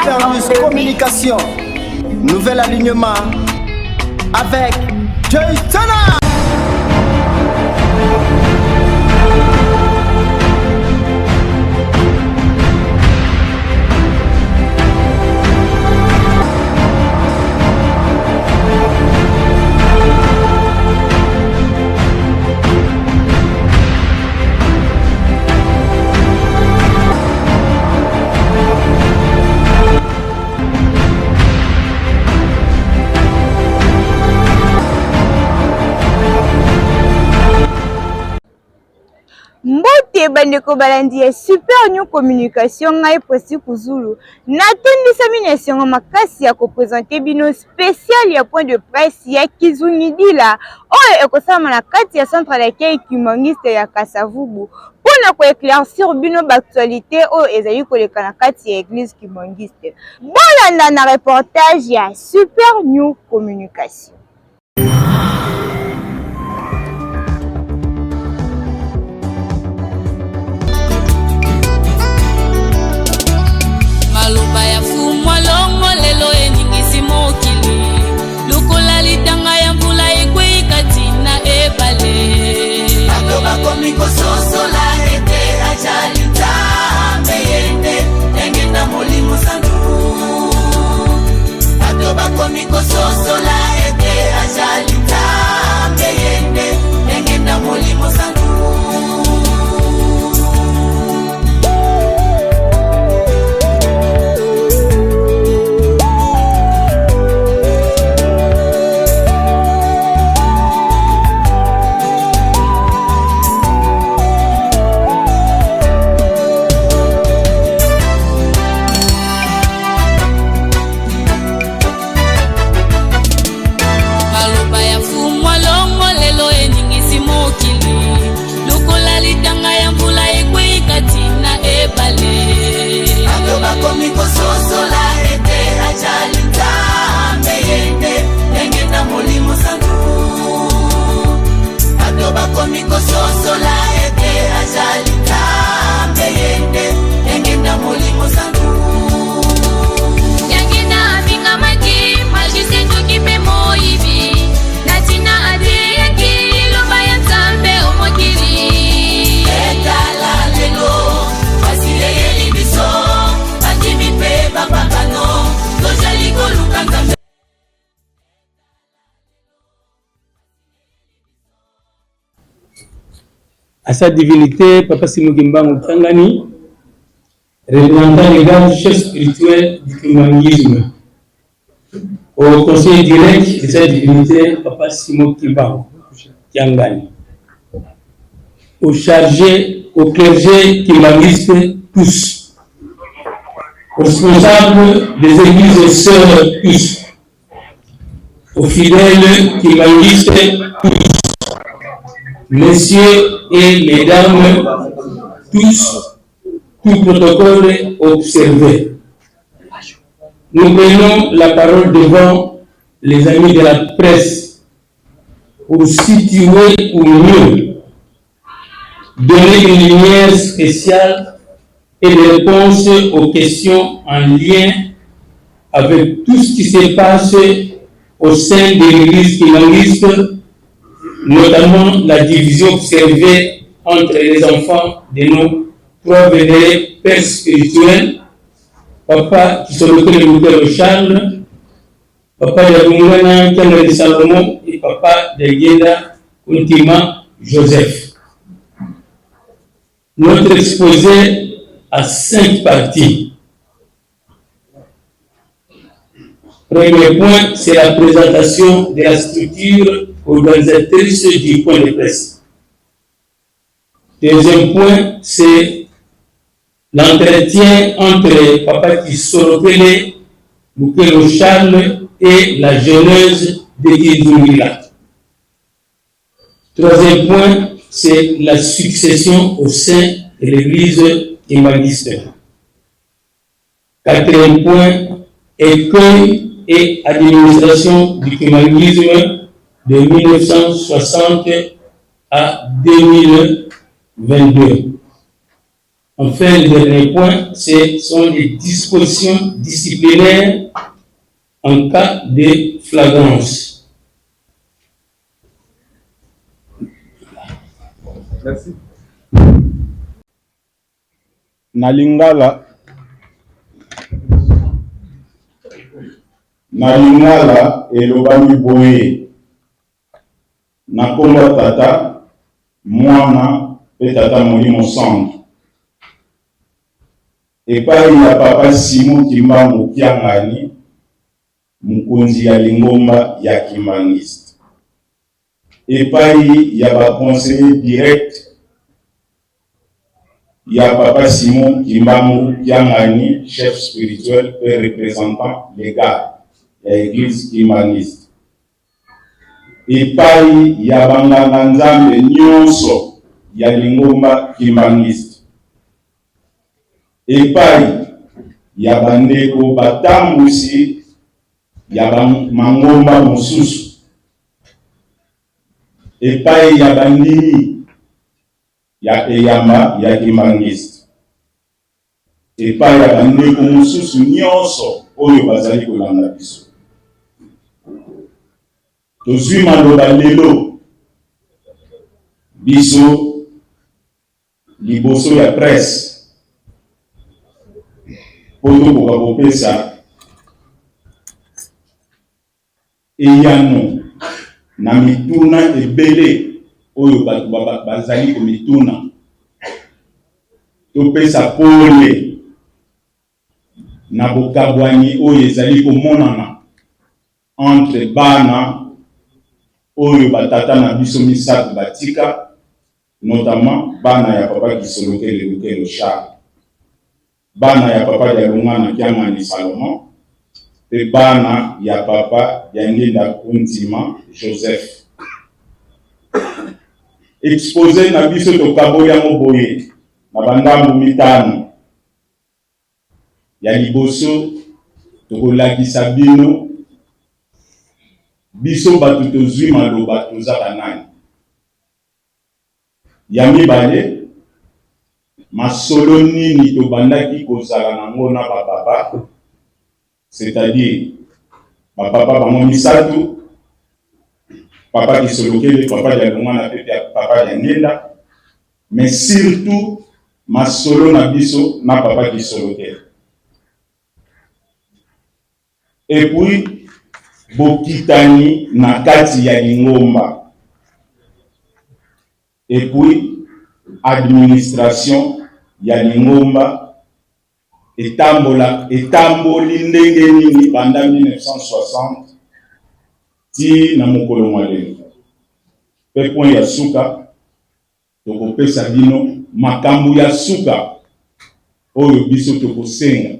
Supernews Communication. Nouvel alignement avec Jason. Mbote bandeko balandi ya Supernews Communication ngai Presi Kuzulu natondisa minesiongo makasi ya kopresente bino spécial ya point de presse ya Kizungidila oyo ekosama na kati ya centre d'accueil Kimangiste ya Kasavubu pona ko éclaircir bino d'actualité oyo ezali koleka na kati ya église Kimangiste. Bolanda na reportage ya Supernews Communication. Maloba ya fumwa longo lelo eningisi mokili lukola litanga ya mbula ekwe katina ebale Maloba komiko sosola ete ajalita meyende engenda molimo sandu Maloba komiko sosola ete ajalita meyende engenda molimo sandu Komiko sosola ete ajalita meyende engenda molimo sandu Adoba komiko sosola ete ajalita meyende engenda molimo sandu Yangina abinga maki majise tukipe moibi Natina adi yaki loba ya nzambe omokiri Etala lelo wasile yeli biso à sa divinité, Papa Simogimba Mutangani, représentant légal du chef spirituel du Kimangisme, au conseil direct de sa divinité, Papa Simogimba Tiangani, aux chargés, au clergé Kimangiste tous, aux responsables des églises et sœurs tous, aux fidèles Kimangistes tous, messieurs et mesdames, tous, tout protocole observé. Nous prenons la parole devant les amis de la presse pour situer ou mieux donner une lumière spéciale et des réponses aux questions en lien avec tout ce qui se passe au sein de l'église Kimangiste, notamment la division observée entre les enfants de nos trois vénérés pères spirituels, Papa Kisoloke le Charles, Papa Yabungana Kiana de Salomon et Papa Degenda Kuntima Joseph. Notre exposé a 5 parties. Premier point, c'est la présentation de la structure organisatrice du point de presse. Deuxième point, c'est l'entretien entre Papa Kisorokele, Mukelo Charles et la jeuneuse de Kizungila. Troisième point, c'est la succession au sein de l'église Kimangiste. Quatrième point, écueil et administration du Kimangisme de 1960 à 2022. Enfin, le dernier point, ce sont les dispositions disciplinaires en cas de flagrance. Merci. Nalingala elobami boye nakomba tata mwana pe tata molimo centre epai ya papa Simon Kimbangu Kiangani mokonzi ya lingomba ya Kimbangiste epai ya baconseiller direct ya papa Simon Kimbangu Kiangani chef spirituel et représentant légal ya église Kimbangiste epai ya banganga nzambe nyonso ya lingomba Kimbangiste epai ya bandeko batambusi ya mangomba mosusu epai ya bandimi ya eyamba ya Kimbangiste epai ya bandeko mosusu nyonso oyo bazali kolanda biso tozwi maloba lelo biso liboso ya presse po tokoka kopesa eyano na mituna ebele oyo bato bazali komituna topesa pole na bokabwani oyo ezali komonana entre bana oyo batata na biso misato batika notamment bana ya papa Kisolokele Lukelo Charles bana ya papa ya Lungana Kiangani Salomon pe bana ya papa ya Ngenda Kuntima Joseph exposé na biso tokabo ya moboye na bandambu mitano ya liboso tokolakisa bino biso bato tozwi maloba tozaka nani ya mibale masolo nini tobandaki kozala nango na bapapa c'est-à-dire bapapa bango misato papa Kisolokele papa ya Lungana pe papa ya Ngenda mais surtout masolo na biso na papa Kisolokele et puis bokitani na kati ya lingomba et puis administration ya lingomba etamboli ndenge nini banda 1960 ti na mokolo mwa lelo pe point ya suka tokopesa bino makambo ya suka oyo biso tokosenga.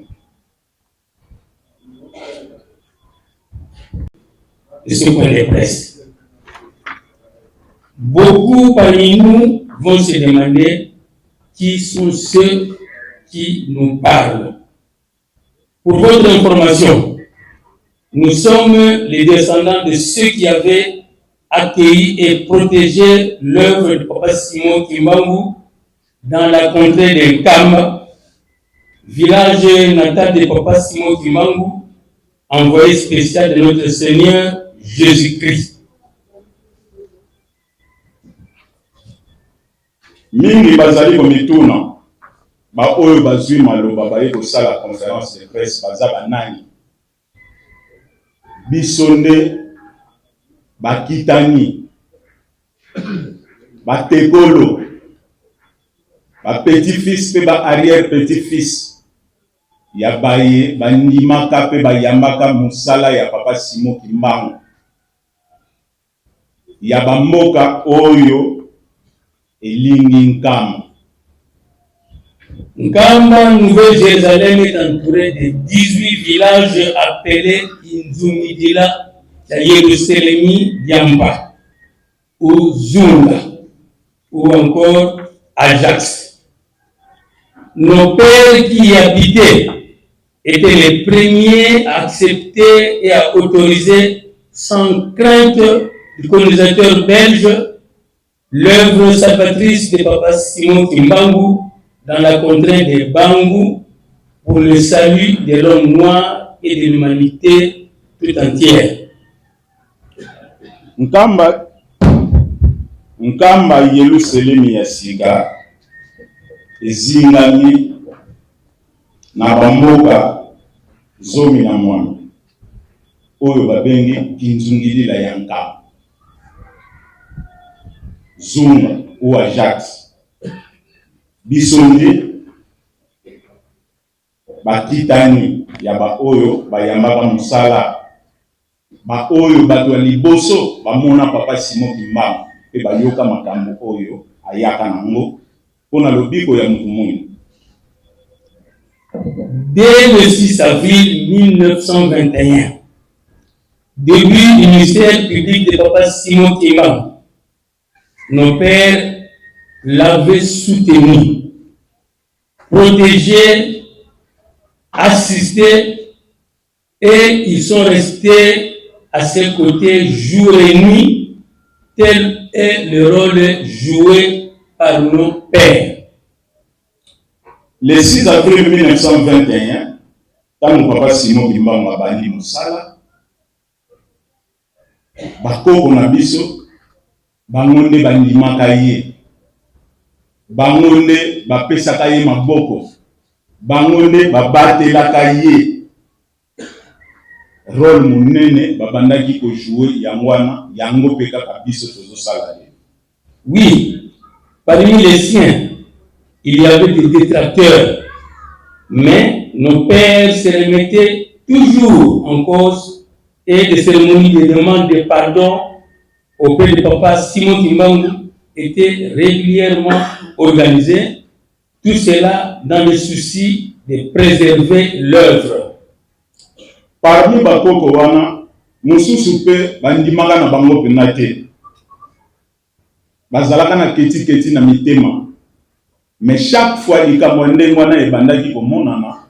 De ce point de presse. Beaucoup parmi nous vont se demander qui sont ceux qui nous parlent. Pour votre information, nous sommes les descendants de ceux qui avaient accueilli et protégé l'œuvre de Papa Simon Kimbangu dans la contrée de Nkamba, village natal de Papa Simon Kimbangu, envoyé spécial de notre Seigneur Jésus-Christ. Mingi bazali komituna ba oyo bazwi maloba baye kosala conférence de presse baza banani biso nde bakitani batekolo ba petit-fils pe ba arrière petit-fils ya baye bandimaka pe bayambaka mosala ya Papa Simon Kimbangu ya bamboka oyo elingi Nkamba. Nkamba, Nouvelle-Jérusalem est entourée de 18 villages appelés Inzumidila, Yerusalemi, Diamba, ou Zunga, ou encore Ajax. Nos pères qui y habitaient étaient les premiers à accepter et à autoriser sans crainte du colonisateur belge l'œuvre salvatrice de Papa Simon Kimbangu dans la contrée des Bangou pour le salut de l'homme noir et de l'humanité tout entière. Nkamba Yerusalemi ya sika ezingami na bamboka zomi na mwana oyo babengi kinzungilila ya Nkamba Zunga ou Ajax bisonde bakitani ya ba oyo bayambaka musala ba oyo bato liboso bamona papa Simon Kimbangu e bayoka makambo oyo ayaka nango pona lobiko ya mutu mwini. Dès le 6 avril 1921, début du ministère public de papa Simon Kimbangu, nos pères l'avaient soutenu, protégé, assisté, et ils sont restés à ses côtés jour et nuit. Tel est le rôle joué par nos pères. Le 6 avril 1921, quand mon papa Simon Kimbangu abandi musala, bakoko na biso bangonde bandimaka ye, bangonde bapesaka ye maboko, bangonde babatelaka ye. Rôle munene babandaki ko jouer yangwana yango peka kabiso tozo salade. Oui, parmi les siens, il y avait des détracteurs, mais nos pères se remettaient toujours en cause et les cérémonies de demande de pardon auprès de papa Simon Kimbangu étaient régulièrement organisées, tout cela dans le souci de préserver l'œuvre. Parmi bakoko wana mususu pe bandimaka na bango pena te bazalaka na keti na mitema, mais chaque fois likambo ndenge wana ebandaki komonana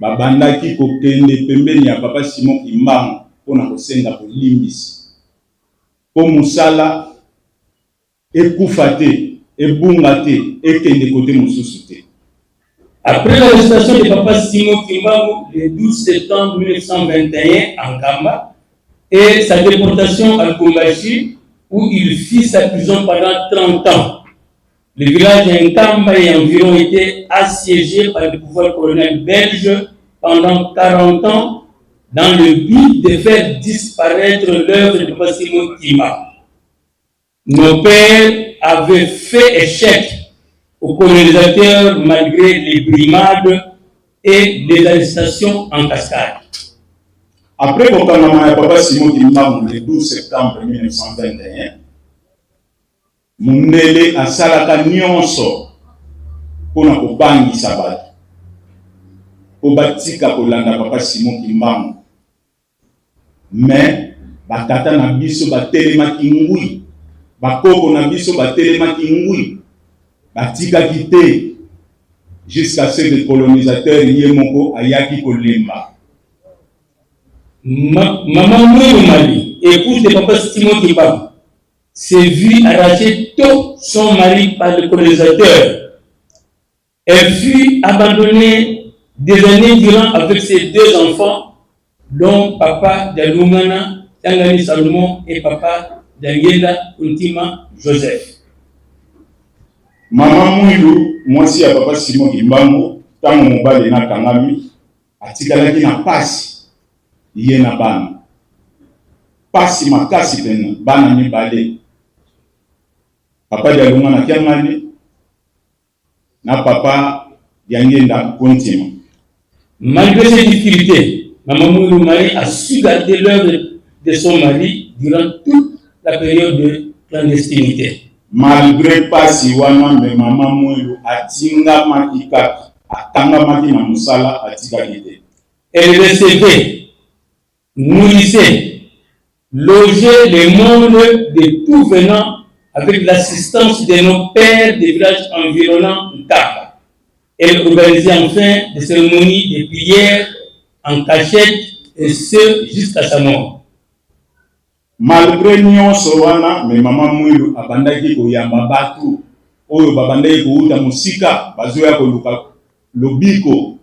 babandaki kokende pembeni ya papa Simon Kimbangu pona kosenga kolimbisi po musala ekufa te ebunga te ekende kote mususu te. Après l'arrestation de papa Simon Kimbangu le 12 septembre 1921 en Kamba et sa déportation à Lubumbashi où il fit sa prison pendant 30 ans, le village de Nkamba et environ était assiégé par le pouvoir colonial belge pendant 40 ans dans le but de faire disparaître l'œuvre de papa Simon Kimbangu. Nos pères avaient fait échec aux colonisateurs malgré les brimades et les arrestations en cascade. Après le papa Simon Kimbangu le 12 septembre 1921, Mundele asalaka nyonso pona kobangisa bato po batika kolanda papa Simon Kimbangu, mais batata na biso batelemaki ngui, bakoko na biso batelemaki ngui, batika kite jusqu'à ce que le colonisateur Yemoko ayaki kolemba. Maman Mali, épouse de papa Simon Kimbangu, s'est vue arracher tout son mari par le colonisateur. Elle fut abandonnée des années durant avec ses deux enfants, dont papa Dalungana Tangani Salomon et papa Daniela Ultima Joseph. Maman Mwilu, mwasi ya papa Simon Kimbangu, tango mobali na kangami, atikalaki na pasi, ye na bana. Pasi makasi pena, bana mibale. Papa Dialunga na kiangani, na papa Diangenda Kontima. Malgré ces difficultés, Maman Mwilu Marie a su garder l'œuvre de son mari durant toute la période de clandestinité. Malgré pasi wana me Maman Mwilu atinga makika, atanga maki na musala atika kite. Elle recevait, nourrissait, logeait les mondes de tout venant avec l'assistance de nos pères des villages environnants Nkamba. Elle organisait enfin des cérémonies de prière en cachette et ce jusqu'à sa mort. Malgré nyonso wana me Maman Mwilu abandaki koyamba batu oyo babandaki kouta mosika bazoya koluka lobiko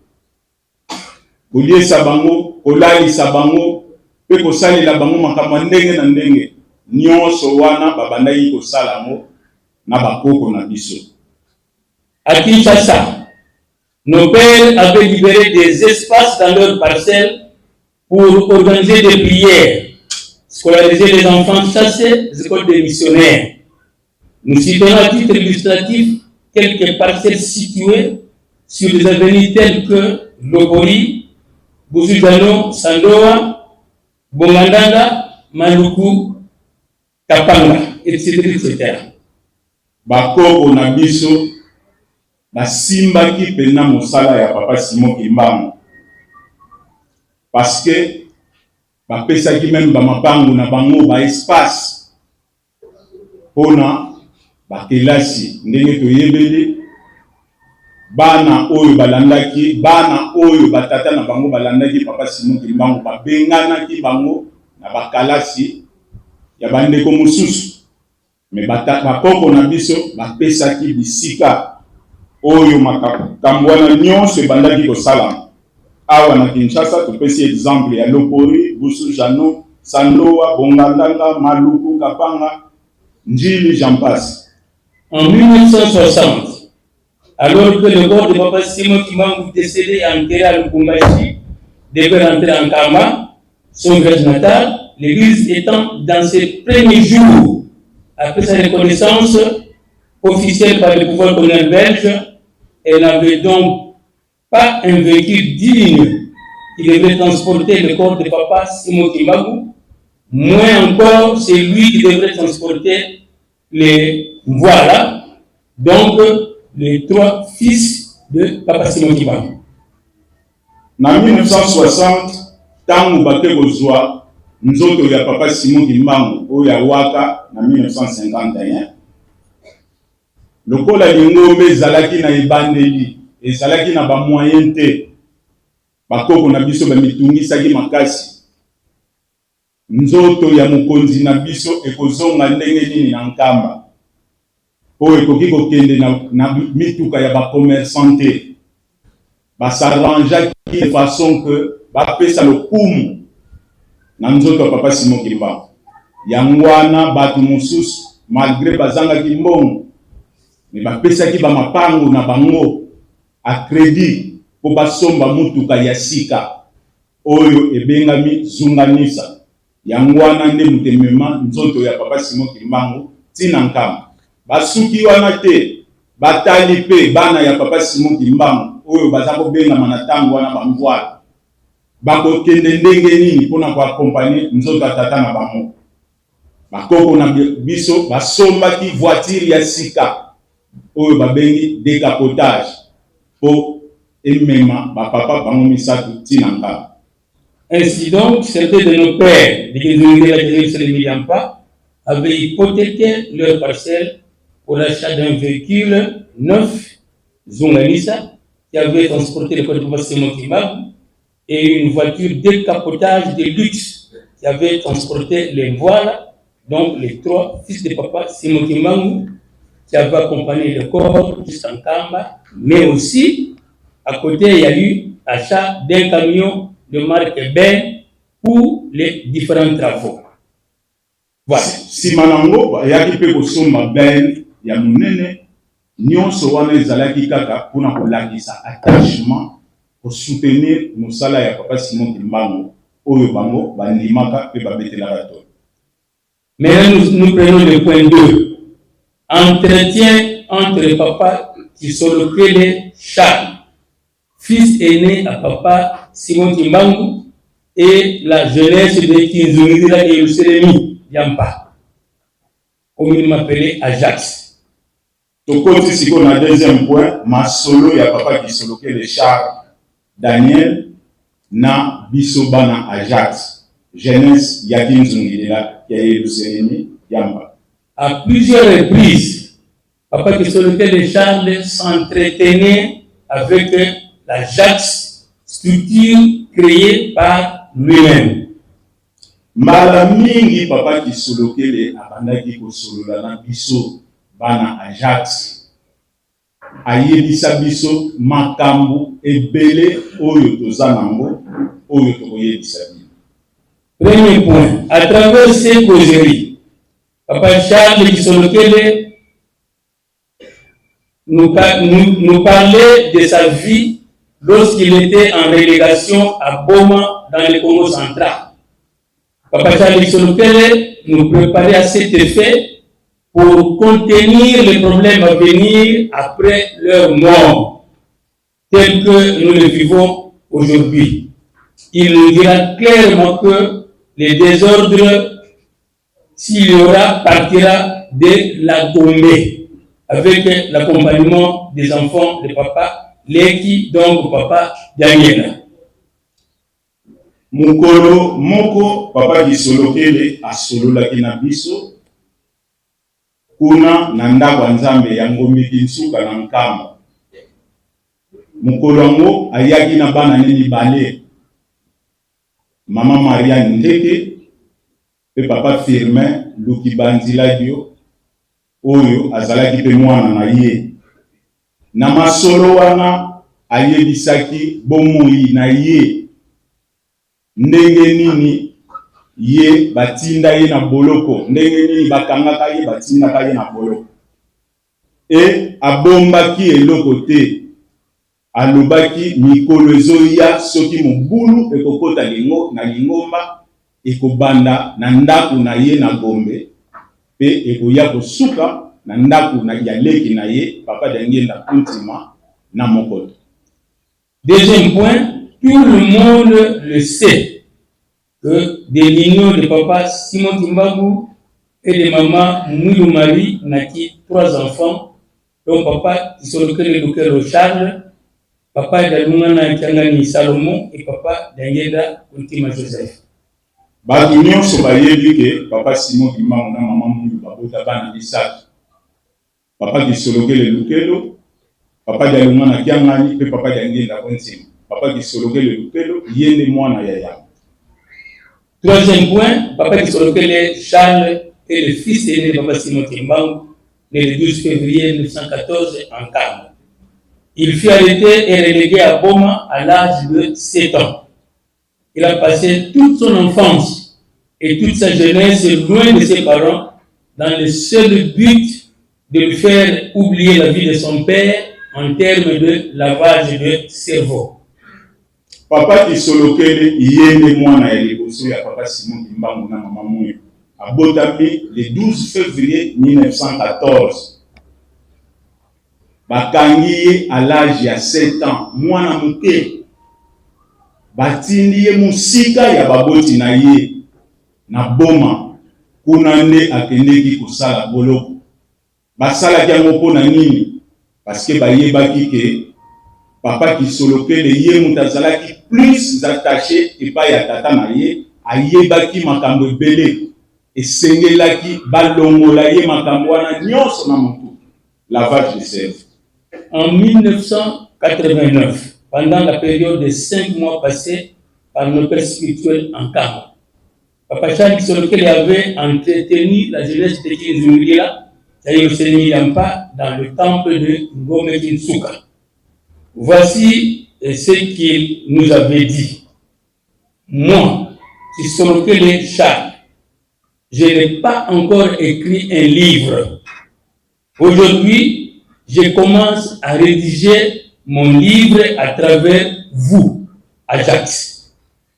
koliesa bango kolalisa bango pe kosalela bango makambo ndenge na ndenge nyonso wana babandaki kosala ngo na bakoko na biso. À Kinshasa, nos pères avaient libéré des espaces dans leurs parcelles pour organiser des prières, scolariser les enfants chassés des écoles des missionnaires. Nous citons à titre illustratif quelques parcelles situées sur des avenues telles que Lobori, Buzujano, Sandoa, Bongandanga, Maluku, Kapanga, etc. etc. Bakoko na biso basimbaki pena mosala ya papa Simon Kimbangu parce que bapesaki même bamapangu na bango ba espace pona bakelasi ndenge toyebeli bana oyo balandaki bana oyo batata na bango balandaki papa Simon Kimbangu babenganaki bango na bakalasi ya bandeko mosusu me bakoko na biso bapesaki bisika oyo makambo wana nyonso ebandaki kosala. Awa na Kinshasa topesi exemple ya Lopori, Busujano, Sandoa, Bongandanga, Maluku, Kapanga, Njili, j'en passe. En 1960, alors que le corps de papa Simon Kimbangu décédé en terre à Lubumbashi devait rentrer en Kamba, son village natal, l'église étant dans ses premiers jours après sa reconnaissance officielle par le pouvoir colonial belge, elle n'avait donc pas un véhicule digne qui devrait transporter le corps de papa Simon Kimbangu, moins encore c'est lui qui devrait transporter les voilà, donc les 3 fils de papa Simon Kimbangu. En 1960, tangu bake kozwa nzoto ya papa Simon Kimbangu oyo ya waka na 1951, lokola lingombe ezalaki na ebandeli ezalaki na bamoyen te bakoko na biso bamitungisaki makasi nzoto ya mokonzi na biso ekozonga ndenge nini na nkamba po ekoki kokende na mituka ya bakomersan te basarrangeaki de façon que bapesa lokumu na nzoto ya papa Simon Kimbangu yango wana bato mosusu malgré bazangaki mbongo me bapesaki bamapango na bango a crédit po basomba mutuka ya sika oyo ebengami zunganisa yango wana nde mutemema nzoto ya papa Simon Kimbangu tina nkamba basuki wana te batali pe bana ya papa Simon Kimbangu oyo baza kobengama na ntango wana bamvwala bakokende ndenge nini mpona koakompanye nzoto ya tata na bango bakoko na biso basombaki voiture ya sika oyo babengi décapotage po emema bapapa bango misato tina nkamba. Ainsi donc, certains de nos pères de l'église de la Jérusalem Miliampa avaient hypothéqué leur parcelle pour l'achat d'un véhicule neuf, Zunganisa, qui avait transporté le corps de papa Simon Kimbangu, et une voiture décapotage de luxe qui avait transporté les voiles, donc les 3 fils de papa Simon Kimbangu, qui avaient accompagné le corps jusqu'en Kamba, mais aussi, à côté, il y a eu achat d'un camion de marque Ben pour les différents travaux. Voilà. Si manango yaki pe kosomba Ben ya munene nyonso wana ezalaki kaka pona kolakisa attachement pour soutenir mosala ya papa Simon Kimbangu oyo bango bandimaka pe babetela bato. Maintenant nous prenons le point 2. Entretien entre papa Kisolokele Charles, fils aîné à papa Simon Kimbangu, et la jeunesse de Kinzungila et Luselemi Yampa, comme il m'appelait Ajax. Tokoti siko na deuxième point, ma solo ya papa Kisolokele Charles Daniel na bisobana Ajax, jeunesse ya Kinzungila et Luselemi Yampa. À plusieurs reprises, papa Kisolokele Charles s'entretenait avec l'Ajax, structure créée par lui-même. Mala mingi papa Kisolokele abandaki kosolola na biso bana Ajax ayebisa biso makambo ebele oyo toza nango oyo tokoyebisa bino. Premier point, à travers ces causeries, Papa Charles Kisolokele nous parlait de sa vie lorsqu'il était en relégation à Boma dans le Congo central. Papa Charles Kisolokele nous préparait à cet effet pour contenir les problèmes à venir après leur mort, tels que nous le vivons aujourd'hui. Il nous dira clairement que les désordres, s'il y aura, partira de la Gombe, avec l'accompagnement des enfants de papa Leki, donc papa Daniela. Mukolo moko papa Kisolokele asololaki na biso kuna na ndako nzambe ya Ngombe Kinsuka na Nkamba. Mukolo yango ayaki na bana nini bale, mama Maria Ndeke pe papa Firmin Lukibanziladio oyo azalaki pe mwana na ye. Na masolo wana ayebisaki bomoi na ye ndenge nini ye batinda ye na boloko, ndenge nini bakangaka ye batindaka ye na boloko. E abombaki eloko te, alobaki mikolo ezoya soki mobulu ekokota lingo na lingomba ekobanda na ndaku na ye na Gombe pe ekoya kosuka na ndaku na ya Leki na ye papa Daniela Kuntima na Mokoto. Deuxième point, tout le monde le sait que de l'union de papa Simon Kimbangu et de maman Moulou Marie naquit 3 enfants, dont papa Kisolokele Lukelo Charles, papa Dalungana Kiangani Salomon et papa Daniela Kuntima Joseph. Batu nyonso bayebi ke papa Simon Kimbangu na maman Moulou babota bana lisaki. Papa Kisolokele Lukelo, papa Dalungana Kiangani pe papa Daniela Kuntima. Papa Kisolokele Lukelo yende mwana yaya. Troisième point, papa Kisolokele Charles est le fils aîné de papa Simon Kimbangu, né le 12 février 1914 en Kamba. Il fut arrêté et relégué à Boma à l'âge de 7 ans. Il a passé toute son enfance et toute sa jeunesse loin de ses parents dans le seul but de lui faire oublier la vie de son père en termes de lavage de cerveau. Papa Kisolokele yende mwana ya liboso ya papa Simon Kimbangu na mama Moyo abotami le 12 février 1914. Bakangi à l'âge ya 7 ans, mwana muke. Batindi ye musika ya baboti na ye na Boma kuna nde akendeki kosala boloko. Basala kiango pona nini? Parce que bayebaki ke papa Kisolokele ye mutazalaki plus attaché et pas ya tata na ye, ayebaki makambo ebele esengelaki balongola ye makambo wana nyonso na mutu. Lavage de cerveau. En 1989, pendant la période de 5 mois passés par nos pères spirituels en Kamba, papa Charles Kisolokele avait entretenu la jeunesse de Kinzungila, dans le temple de Ngome Kinsuka. Voici ce qu'il nous avait dit. Moi, Kisolokele Charles, je n'ai pas encore écrit un livre. Aujourd'hui, je commence à rédiger mon livre à travers vous, Ajax.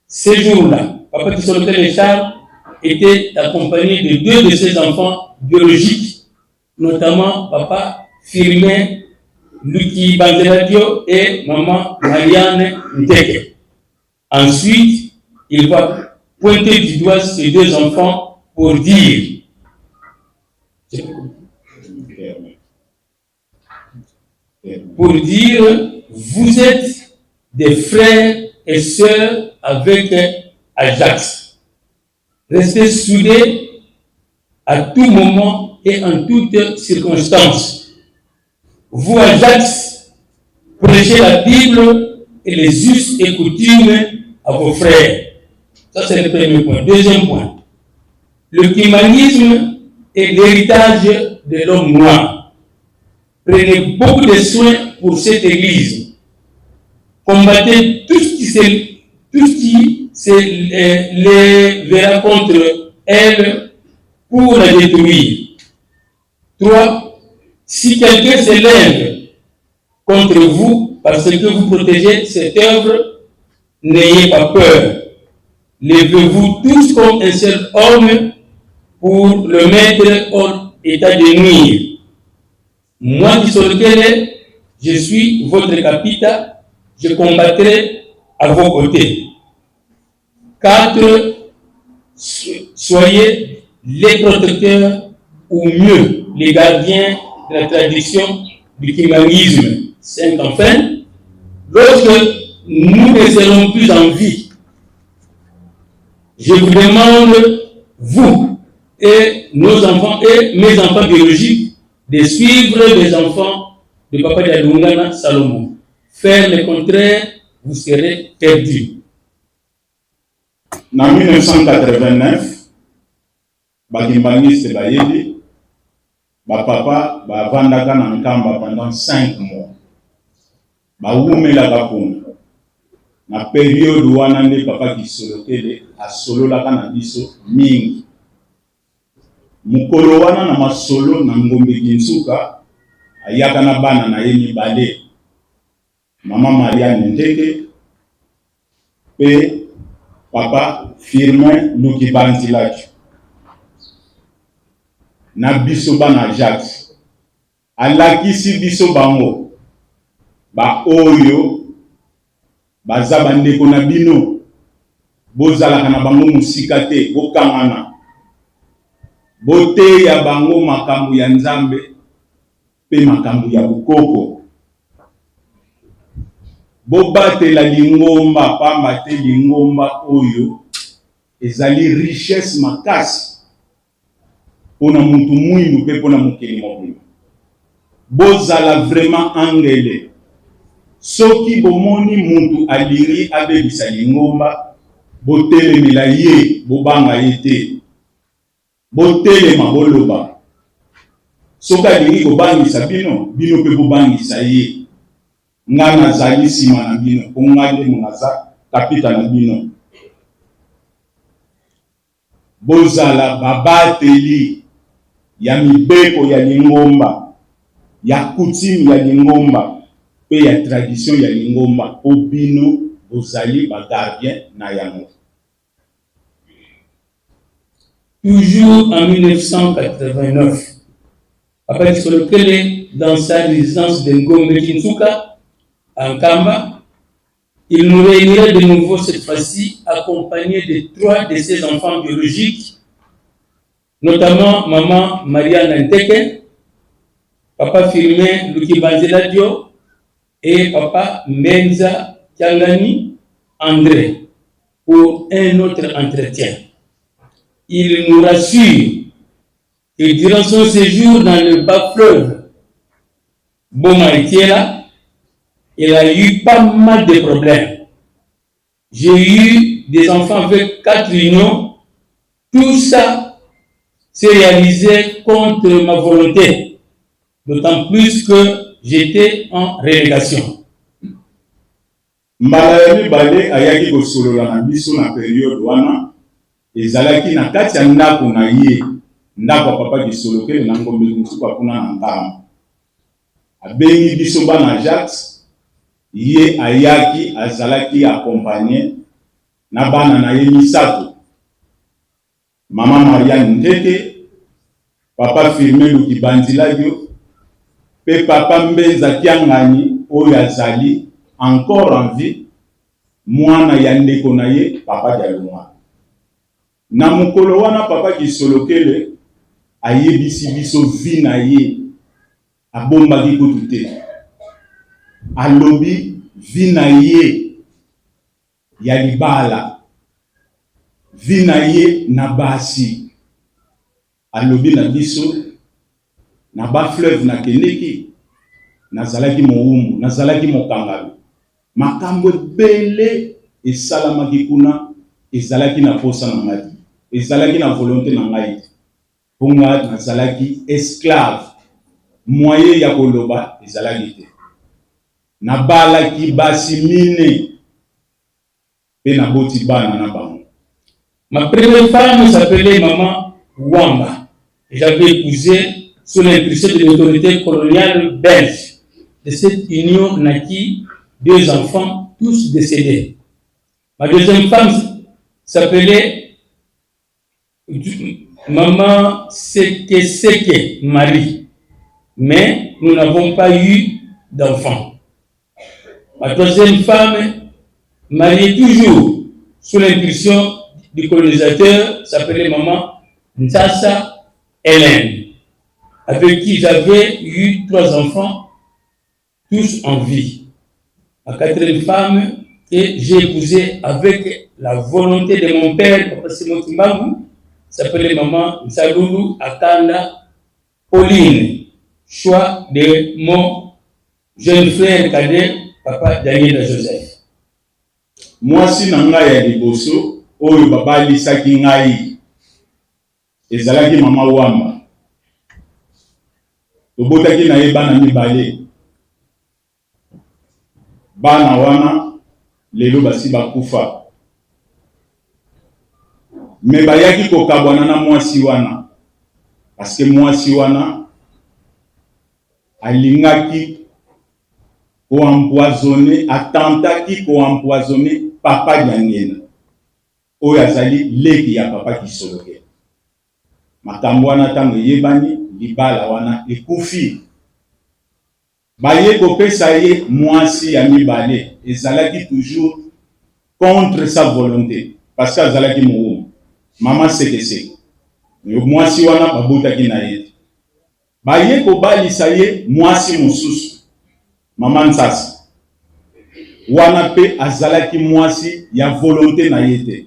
Ce jour-là, papa Kisolokele Charles était accompagné de 2 de ses enfants biologiques, notamment papa Firmin Lukibanziladio et maman Marianne Ndeke. Ensuite, il va pointer du doigt ces 2 enfants pour dire vous êtes des frères et sœurs avec Ajax. Restez soudés à tout moment et en toutes circonstances. Vous, Ajax, prêchez la Bible et les us et coutumes à vos frères. Ça, c'est le premier point. Deuxième point. Le kimanisme est l'héritage de l'homme noir. prenez beaucoup de soins pour cette église. Combattez tout ce qui se verra contre elle pour la détruire. 3. Si quelqu'un se lève contre vous parce que vous protégez cette œuvre, n'ayez pas peur. Levez-vous tous comme un seul homme pour le mettre en état de nuire. Moi, Kisolokele, je suis votre capitaine, je combattrai à vos côtés. 4. Soyez les protecteurs ou mieux, les gardiens de la tradition du kimanisme. 5. Enfin, lorsque nous ne serons plus en vie, je vous demande, vous et nos enfants et mes enfants biologiques, de suivre les enfants de Papa Dialungana Salomon. Faire le contraire, vous serez perdus. En 1989, Bakimbangiste Bayeli, papa bavandaka na nkamba pendant 5 mois. Bawumelaka kuna. Na période wana nde Papa Kisolokele asololaka na biso mingi. Mukolo wana na masolo na ngombe Kinsuka ayaka na bana na ye mibale. Mama Maria Ndeke pe Papa Firmin Lukibanzilaki. Na biso bana Jacques. Alakisi biso bango. Ba oyo baza bandeko na bino. Bozalaka na bango musika te, bokangana. Bote ya bango makambo ya Nzambe pe makambo ya bukoko. Bobatela lingomba pamba te lingomba oyo ezali richesse makasi pona mutu mwindu pe pona mukeli mobimba. Bozala vraiment angele. Soki bomoni mutu aliri abebisa lingomba, botelemela ye, bobanga ye te. Botelema boloba. Soki aliri kobangisa bino, bino pe bobangisa ye. Nga nazali sima na bino, ongade munaza kapita na bino. Bozala babateli ya mibeko ya lingomba, ya coutume ya lingomba, pe ya tradition ya lingomba, po bino bozali bagardien na yango. Toujours en 1989, Papa Kisolokele, dans sa résidence de Ngombe Kinsuka, en Kamba, il nous réunirait de nouveau cette fois-ci, accompagné de 3 de ses enfants biologiques, notamment maman Maria Nanteke, Papa Firmin Lukibanzeladio et Papa Menza Kiangani André, pour un autre entretien. Il nous rassure que durant son séjour dans le bas fleuve Bomaritiela, il a eu pas mal de problèmes. J'ai eu des enfants avec 4 unions. Tout ça s'est réalisé contre ma volonté, d'autant plus que j'étais en relégation. Mbala bale ayaki kosolola na biso na période wana ezalaki na kati ya ndako na ye, ndako Papa Kisolokele na Ngombe Kinsuka kuna na Nkamba. Abengi biso bana Jacques, ye ayaki azalaki accompagné na bana na ye misato. Mama Maria Ndeke, Papa Firmin Lukibanzilagio, pe Papa Mbenza Kiangani oyo azali encore en vie, mwana ya ndeko na ye Papa Dialungana. Na mukolo wana Papa Kisolokele ayebisi biso vi na ye abombaki kutu te. Alobi vi na ye ya libala, vi na ye na basi. Alobi na biso na ba fleuve na kendeki, nazalaki moumu, nazalaki mokangalo. Makambo ebele esalamaki kuna, ezalaki na posa na ngai, ezalaki na volonté na ngai. Ponga nazalaki esclave moyen ya koloba ezalaki te. Nabalaki basi mine pe naboti bana na bango. Ma première femme s'appelait Maman Wamba. J'avais épousé sous l'impulsion de l'autorité coloniale belge. De cette union naquit 2 enfants, tous décédés. Ma deuxième femme s'appelait Maman Seke Marie. Mais nous n'avons pas eu d'enfants. Ma troisième femme, mariée toujours sous l'impulsion du colonisateur, s'appelait Maman Ntsasa Hélène, avec qui j'avais eu 3 enfants, tous en vie. Ma quatrième femme que j'ai épousée avec la volonté de mon père, Papa Simon Timbabu, s'appelait Maman Nsalulu Akanda Pauline, choix de mon jeune frère cadet, Papa Daniel Joseph. Moi, si nanga ya liboso, oyo baba lisaki ngai, ezalaki Mama Wamba. Tobotaki na ye bana mibale. Bana wana, lelo basi bakufa. Me bayaki kokabwana na mwasi wana. Parce que mwasi wana, alingaki ko-empoisonner, attentaki ko-empoisonner Papa Diangena. Oyo azali leki ya Papa Kisoloke. Makambo wana tango yebani, libala wana ekufi. Baye kopesa ye mwasi ya mibale, ezalaki toujours contre sa volonté. Parce que azalaki moumu. Mama Seke. Mwasi wana babotaki na ye. Baye kobalisa ye mwasi mosusu. Mama Ntsasa. Wana pe azalaki mwasi ya volonté na ye te.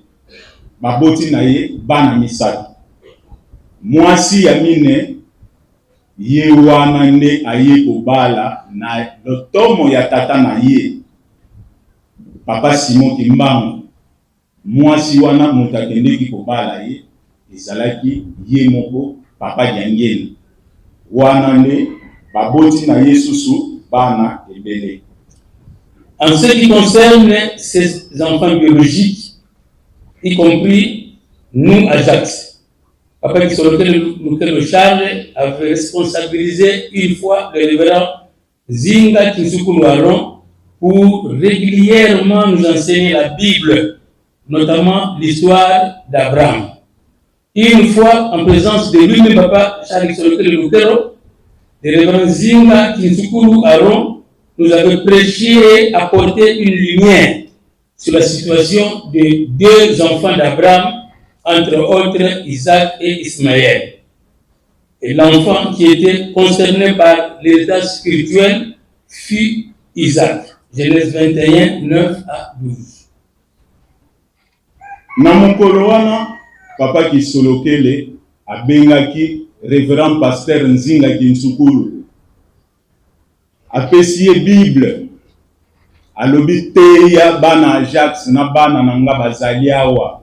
Baboti na ye bana misato. Mwasi ya mine ye wana nde aye kobala na lotomo ya tata na ye. Papa Simon Kimbangu. Mwasi wana mutakendeki kobala ye. Ezalaki ye moko Papa Diangena. Wana nde baboti na ye susu bana ebele. En ce qui concerne ces enfants biologiques, y compris nous, Ajax, Papa qui sur lequel Charles avait responsabilisé une fois le révérend Zinga Kinsukulu Aron pour régulièrement nous enseigner la Bible, notamment l'histoire d'Abraham. Une fois, en présence de lui-même, Papa Charles sur lequel le révérend Zinga Kinsukulu Aron nous avait prêché et apporté une lumière sur la situation des 2 enfants d'Abraham, entre autres Isaac et Ismaël. Et l'enfant qui était concerné par l'héritage spirituel fut Isaac. Genèse 21, 9 à 12. Namokolo wana, Papa Kisolokele abengaki révérend pasteur Nzinga Kinsukulu. Apesi ye Bible. Alobi teya bana Ajax na bana nanga bazali awa.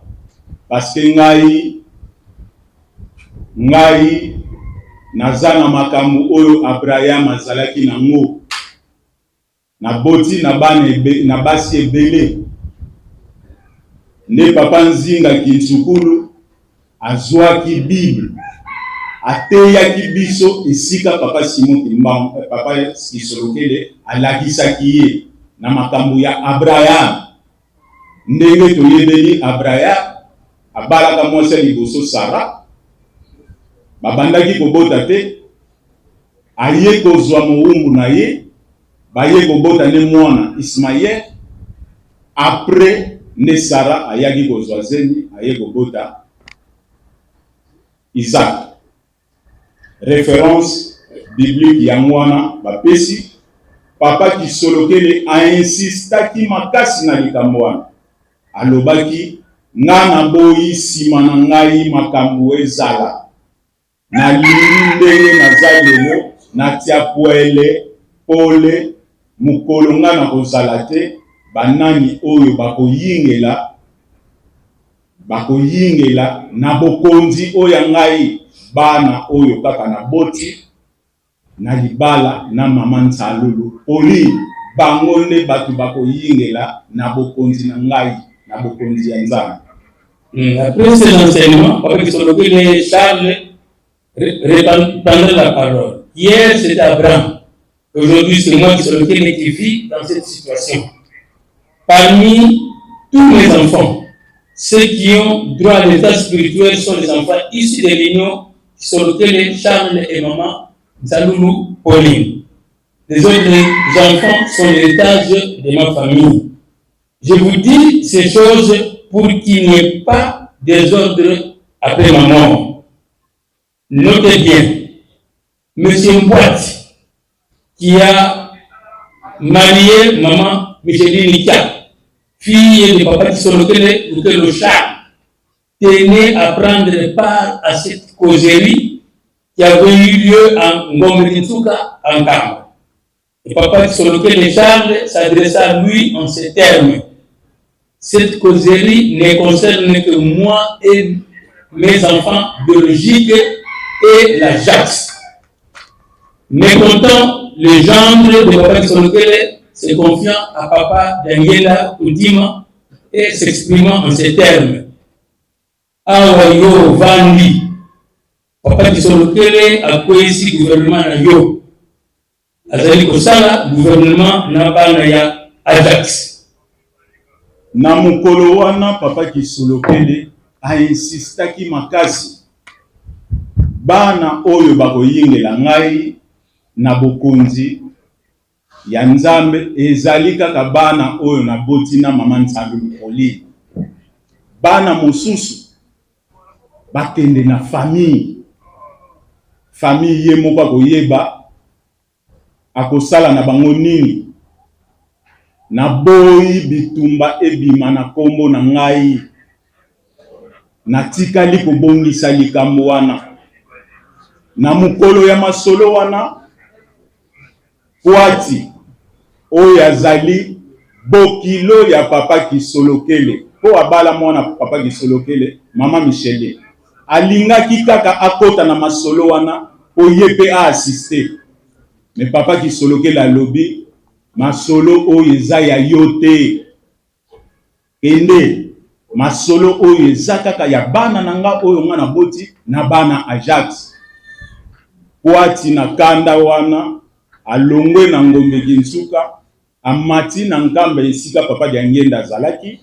Parce que ngai nazana makambo oyo Abraham azalaki nango. Na boti na bana na basi ebele. Ne Papa Nzinga Kinsukulu azwaki Bible. Ateyaki biso esika Papa Simon Kimbangu, Papa Kisolokele alakisaki ye na makambo ya Abraham. Ndenge toyebeli Abraham abalaka mwasi liboso Sara. Babandaki kobota te. Aye kozwa mowumbu na ye. Baye kobota ne mwana Ismaël. Après ne Sara ayaki kozwa zeni aye kobota Isaac. Référence biblique yangwana bapesi. Papa Kisolokele a insistaki makasi na likambo wana. Alobaki ngana boyi sima na ngai makambo ezala. Na lingi ndenge nazalelo na tia poele pole mukolo ngana kozala te banani oyo bakoyingela na bokonzi oyo ngai bana oyo kaka na boti na libala na mama Nsalulu poli bangonde batu bako yingela na bokonzi na ngai na bokonzi ya Nzambe. Après ces enseignements, Papa Kisolokele Charles reprendra la parole. Hier c'était Abraham, aujourd'hui c'est moi Kisolokele qui vis dans cette situation. Parmi tous mes enfants, ceux qui ont droit à l'état spirituel sont les enfants issus de l'union Kisolokele Charles et maman Nsalulu Pauline. Les autres enfants sont l'héritage de ma famille. Je vous dis ces choses pour qu'il n'y ait pas de désordre après ma mort. Notez bien, M. Mbouati, qui a marié maman Micheline Nika, fille de papa Kisolokele le Charles, tenait à prendre part à cette causerie qui avait eu lieu en Ngombe-Kinsuka, en Kamba. Et papa Kisolokele Charles s'adressa à lui en ces termes. Cette causerie ne concerne que moi et mes enfants biologiques et la JAX. Mécontent, le gendre de papa Kisolokele se confiant à papa Daniela Udima et s'exprimant en ces termes. Awayo Vandi, papa Kisolokele a ici gouvernement na yo. Azali kosala gouvernement na bana ya Ajax. Na mukolo wana papa Kisolokele a insistaki makasi bana oyo bakoyingela ngai na bokonzi ya Nzambe ezali kaka bana oyo na boti na mama Nsalulu Pauline. Bana mosusu bakende na famille ye moko akoyeba akosala na bango nini na boyi bitumba ebima na kombo na ngai na tikali kobongisa likambo wana na mukolo ya masolo wana Kwati oyo azali bokilo ya papa Kisolokele po abala mwana papa Kisolokele mama Michele alingaki kaka akota na masolo wana po yepe a assister mais papa Kisolokele alobi masolo oyo eza ya yote ende masolo oyo eza kaka ya bana nanga oyo nga na boti na bana Ajax. Kwati na kanda wana alongwe na ngombe Kinsuka amati na nkamba esika papa dia ngenda zalaki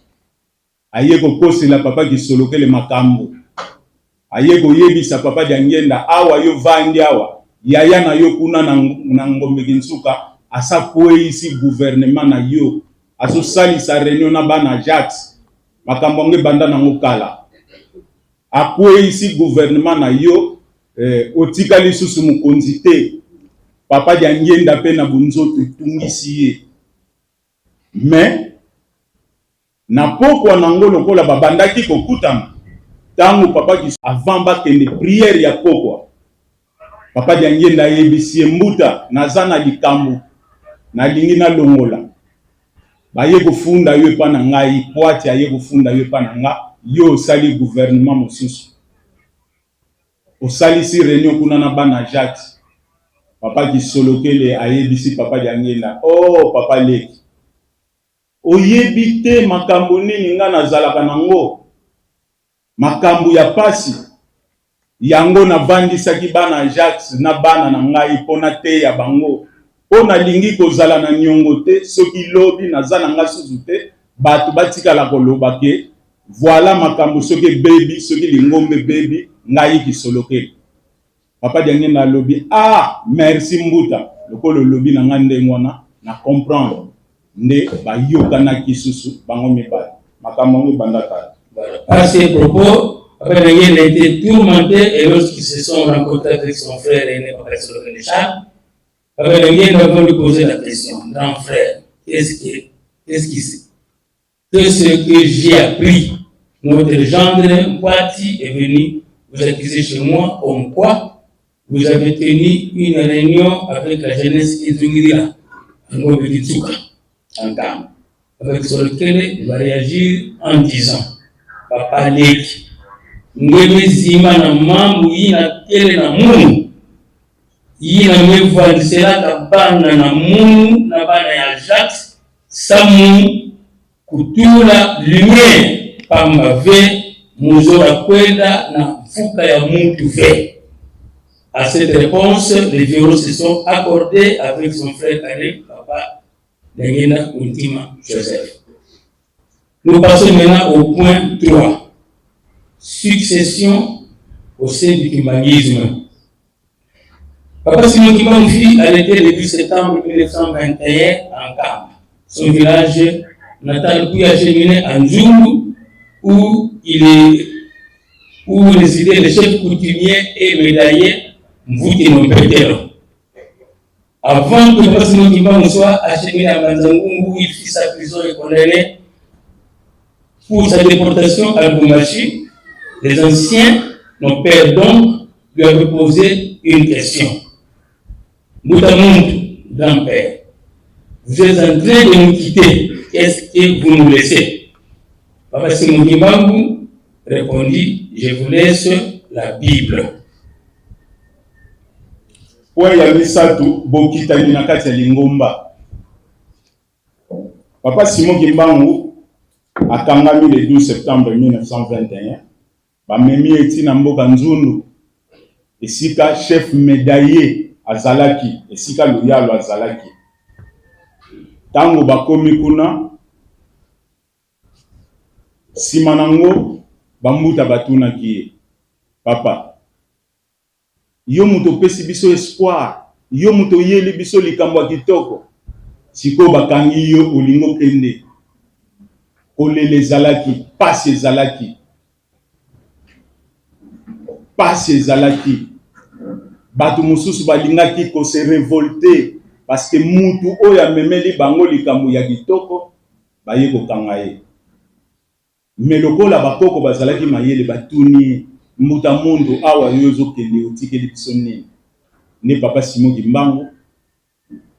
aye kokosela papa Kisolokele makambo aye koyebisa papa dia ngenda awa yo vandi awa yaya na yo kuna na ngombe Kinsuka asa kwe isi gouvernement na yo aso sali sa réunion na bana Ajax makambo nge banda na ngokala akwe isi gouvernement na yo otika lisusu mukonzi te papa dia ngenda pe na bunzoto tungisi ye mais na pokwa nango lokola babandaki kokutana tango papa ki avant bakende prière ya pokwa papa dia ngenda yebisi mbuta nazana likambo na lingi na longola baye kofunda yo pa na ngai Kwati aye kofunda yo pa na nga yo sali gouvernement mosusu osali si réunion kuna na bana Ajax. Papa Kisolokele ayebisi papa dia ngenda oh papa leki oyebite makambo nini nga nazalaka nango makambo ya pasi yango na vandisaki bana Ajax na bana na ngai pona te ya bango pona lingi kozala na nyongo te soki lobi nazana nga susu te batu batikala koloba ke voilà makambo soki baby soki lingombe baby ngai Kisolokele. Papa dia ngenda lobi ah merci mbuta lokolo lobi na nga ndengwana na comprendre nde bayokana kisusu bango mibali makambo ngo bandaka. À ces propos, Papa Daniel a été tourmenté et lorsqu'ils se sont rencontrés avec son frère aîné Papa Kisolokele Charles, Papa Daniel a voulu poser la question, grand frère, qu'est-ce que j'ai appris? Notre gendre Mbouati est venu vous accuser chez moi comme quoi vous avez tenu une réunion avec la jeunesse Kizungirila, en Ngombe Kinsuka, en Kamba. Papa Kisolokele va réagir en disant, Papa Leki, ngebe zima na mambo ina kele na mungu yina mevwandisela bana na munu na bana ya Jacques samu kutula lumière pamba ve muzora kwenda na mfuka ya muntu ve. À cette réponse, les violons se sont accordés avec son frère cadet, papa Dangena Ultima Joseph. Nous passons maintenant au point 3. Succession au sein du kimbangisme. Papa Simon Kimbangi a été le 10 septembre 1921 en Kamba. Son village natal puis acheminé en Djoulou où résidait le chef coutumier et médaillé Mvouti Mompetero. Avant que Papa Simon Kimbangi soit acheminé à Manzangungu où il fit sa prison et condamné pour sa déportation à Lubumbashi, les anciens, nos pères donc, lui avaient posé une question. Moutamout, grand-père, vous êtes en train de nous quitter, qu'est-ce que vous nous laissez? Papa Simon Kimbangi répondit, je vous laisse la Bible. Ouais, ya misatu bokitani na kati ya lingomba. Papa Simon Kimbangi akangami le 12 septembre 1921. Bamemi eti na mboka Nzundu. Esika chef médaillé azalaki, esika loyalo azalaki. Tango bakomi kuna simanango bambuta batuna ki papa. Yo muto pesi biso espoir, yo muto yeli biso likambo ya kitoko. Siko bakangi yo olingo kende. Kolele zalaki, pasi zalaki. Pasi zalaki. Batu mususu balingaki ko se révolter parce que mutu oya memeli bango likambo ya kitoko baye ko kangaye. Mais lokola bakoko bazalaki mayele batuni muta mundu awa yozo kende otikeli bisoni. Ne Papa Simon Kimbangi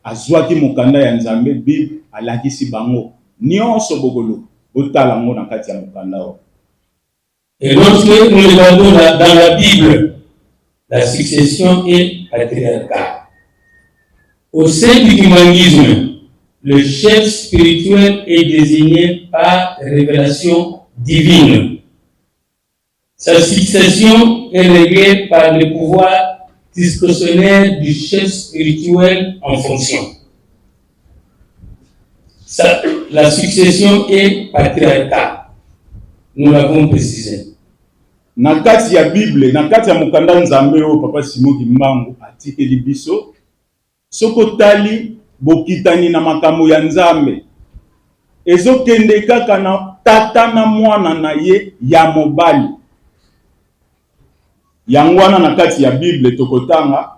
azwaki mokanda ya Nzambe Bible alakisi bango. Nyonso bokolo otala ngo na kati ya mokanda o. Et lorsque nous regardons dans la Bible, la succession est patriarcale. Au sein du kimbangisme, le chef spirituel est désigné par révélation divine. Sa succession est réglée par le pouvoir discrétionnaire du chef spirituel en fonction. La succession est patriarcale. Nous l'avons précisé. Na kati ya Bible, na kati ya mokanda Nzambe o Papa Simon Kimbangi atikeli biso, soko tali bokitani na makambo ya Nzambe. Ezokende kaka na tata na mwana na ye ya mobali. Yangwana na kati ya Bible tokotanga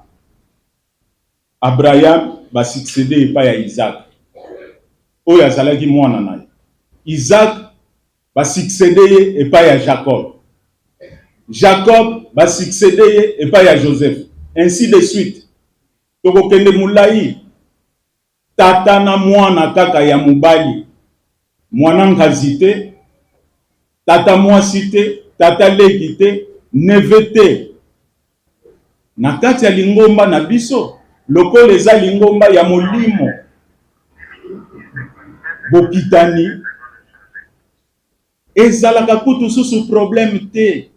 Abraham ba succéder epa ya Isaac. Oyo azalaki mwana na ye. Isaac va succéder et pas à Jacob. Jacob va succéder et pas à Joseph. Ainsi de suite. Toko kende mulai. Tata na mwana kaka ya mubali. Mwana ngazite. Tata mwasite. Tata lekite. Nevete. Na kati ya lingomba na biso. Loko leza lingomba ya molimo. Bokitani. Ezalaka kutu susu problème te.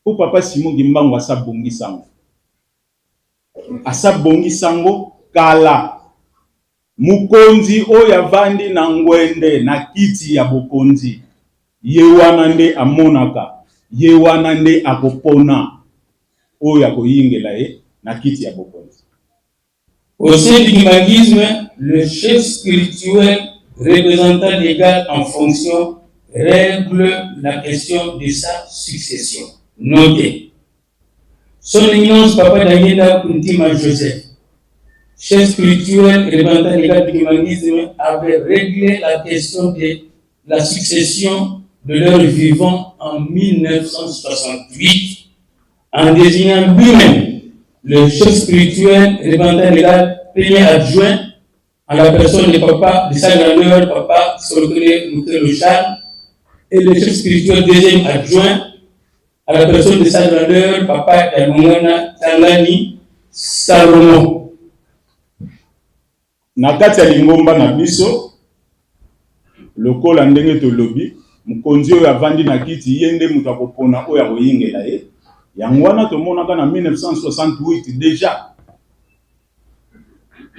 Pour Papa Simon Kimbangi asabongi sango. Asabongi sango kala. Mukonzi oya vandi na ngwende na kiti ya bokonzi. Ye wana nde amonaka. Ye wana nde akopona. Oya koyingela na kiti ya bokonzi. Au sein du kimbangisme, le chef spirituel représentant légal en fonction règle la question de sa succession. Notez. Son Éminence Papa Dangena Ultima Joseph, chef spirituel et représentant légal du kimbangisme, avait réglé la question de la succession de leur vivant en 1968 en désignant lui-même le chef spirituel et représentant légal premier adjoint à la personne de Papa de sa grandeur, Papa Solokele Charles, et le chef spirituel deuxième adjoint à la personne de sa grandeur, Papa Yamongana Tangani, Salomon. Na kati ya lingomba na biso lokola ndenge to lobi mukonzi oyo avandi na kiti yende mutu akopona oyo akoyingela ye yango wana tomonaka na 1968 déjà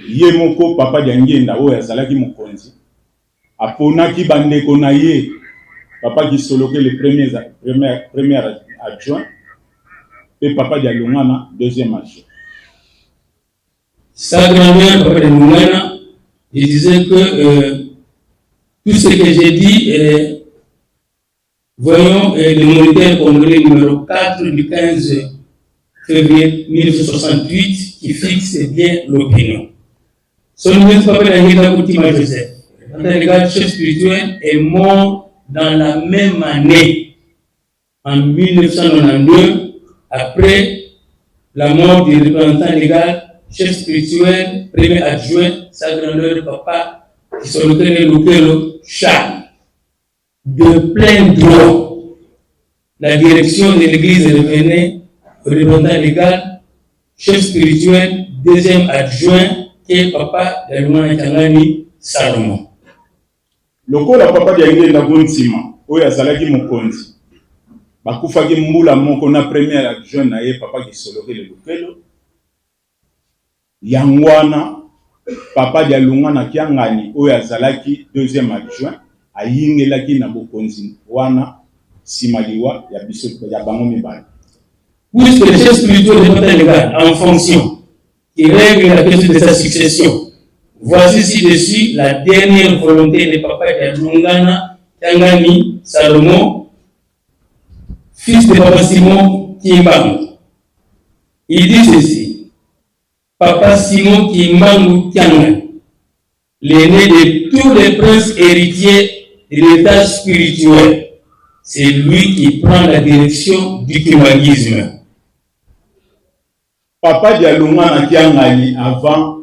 ye moko papa dia Ngenda oyo azalaki mukonzi aponaki bandeko na ye papa Kisoloke le premier adjoint et papa dia Lungana deuxième adjoint. Sa grand-mère, papa de Lungana, il disait que tout ce que j'ai dit, voyons le moniteur congolais numéro 4 du 15 février 1968 qui fixe bien l'opinion. Son nom papa de Ngenda Koutima Joseph, le chef spirituel, est mort dans la même année, en 1992, après la mort du représentant légal, chef spirituel, premier adjoint, sa grandeur papa, qui sont le Charles. De plein droit, la direction de l'église revenait au représentant légal, chef spirituel, deuxième adjoint, qui est papa de l'Ouani Salomon. Lokola papa dia Ngenda Kuntima, oyo azalaki mokonzi. Bakufaki mbula moko na premier adjoint na ye papa Kisoloke le Lukelo. Yangwana papa dia Lungana Kiangani oyo azalaki deuxième adjoint ayingelaki na bokonzi wana simaliwa ya biso ya bango mibali. Puisque le chef spirituel est légal en fonction qui règle la question de sa succession. Voici ci-dessus la dernière volonté de papa de Lungana Kiangani Salomon, fils de papa Simon Kimbangu. Il dit ceci: Papa Simon Kimbangu Kiangani, l'aîné de tous les princes héritiers de l'état spirituel, c'est lui qui prend la direction du kimbangisme. Papa dia Lungana Kiangani avant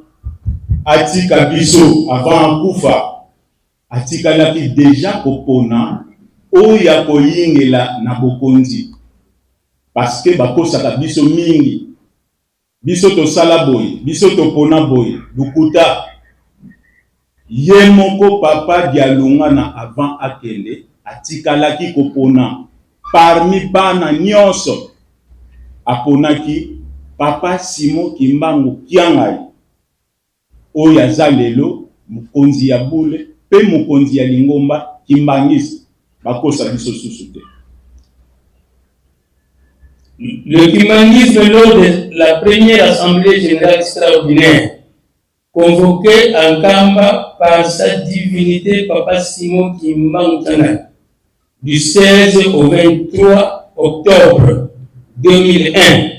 atika biso avant akufa atikalaki déjà kopona oya koyingela na bokonzi parce que bakosaka biso mingi biso to sala boye biso to pona boye lukuta ye moko papa dia Lungana avant akende atikalaki kopona parmi bana nyonso aponaki papa Simon Kimbangu Kiangani oyo aza lelo mokonzi ya bule pe mokonzi ya lingomba kimbangisi bakosa biso susu te. Le kimbangisme lors de la première assemblée générale extraordinaire convoquée en Kamba par sa divinité papa Simon Kimbangu Kiangani du 16 au 23 octobre 2001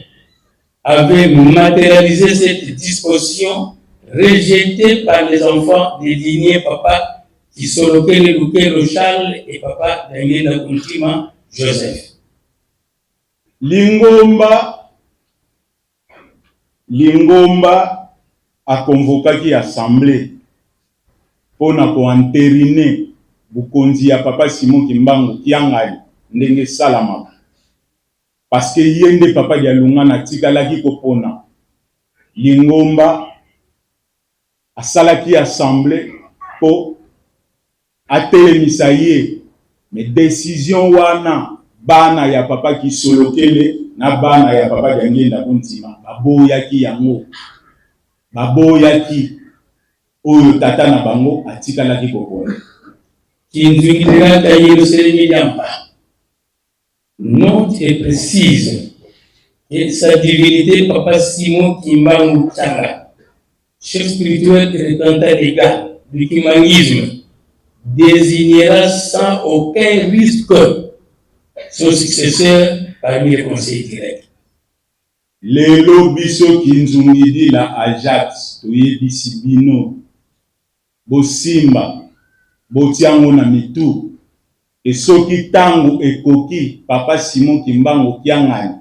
avait matérialisé cette disposition rejeté par les enfants des lignées papa Kisoloke le Lukelo Charles et papa Ngenda Kuntima Joseph. Lingomba a convoqué assemblée pour entériner bukonzi ya papa Simon Kimbangu Kiangani ndenge salama parce que yende papa dia Lungana tikalaki kopona Lingomba asalaki assemblée pour atelemisa ye mais décision wana bana ya papa Kisolokele na bana ya papa dia Ngenda Kuntima baboyaki yango baboyaki oyo tata na bango atikalaki kopona Kinzwingiraka Yerusalemi Yamba. Note et précise et sa divinité papa Simon Kimbangu Kiangani, chef spirituel et représentant légal du kimbangisme, désignera sans aucun risque son successeur parmi les conseils directs. Lelo biso kinzungidi la Ajax toyebisi bino bosimba botiango na mitu esoki tango ekoki papa Simon Kimbangu Kiangani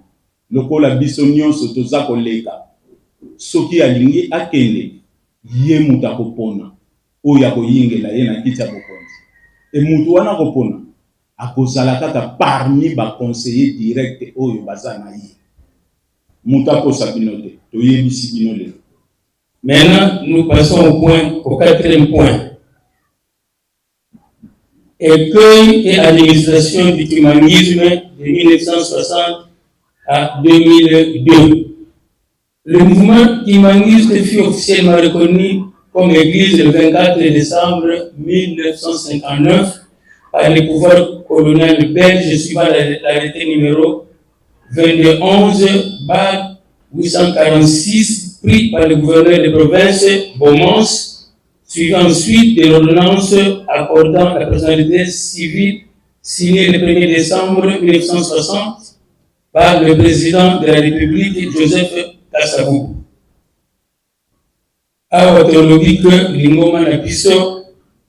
lokola biso nyonso toza koleka soki alingi akende ye mutu akopona oyo akoyingela ye na kiti ya bokonzi e mutu wana kopona akozala kaka parmi baconseiller direct oyo baza na ye Moutako Sabinote, Toyebi Sibinole. Maintenant, nous passons au quatrième point. Écueil et administration du humanisme de 1960 à 2002. Le mouvement humaniste fut officiellement reconnu comme église le 24 décembre 1959 par le pouvoir colonial belge suivant l'arrêté numéro 2211/846 pris par le gouverneur de province Beaumont, suivi ensuite de l'ordonnance accordant la personnalité civile signée le 1er décembre 1960 par le président de la République Joseph Kasavubu. Awa tolobi que Lingoma na biso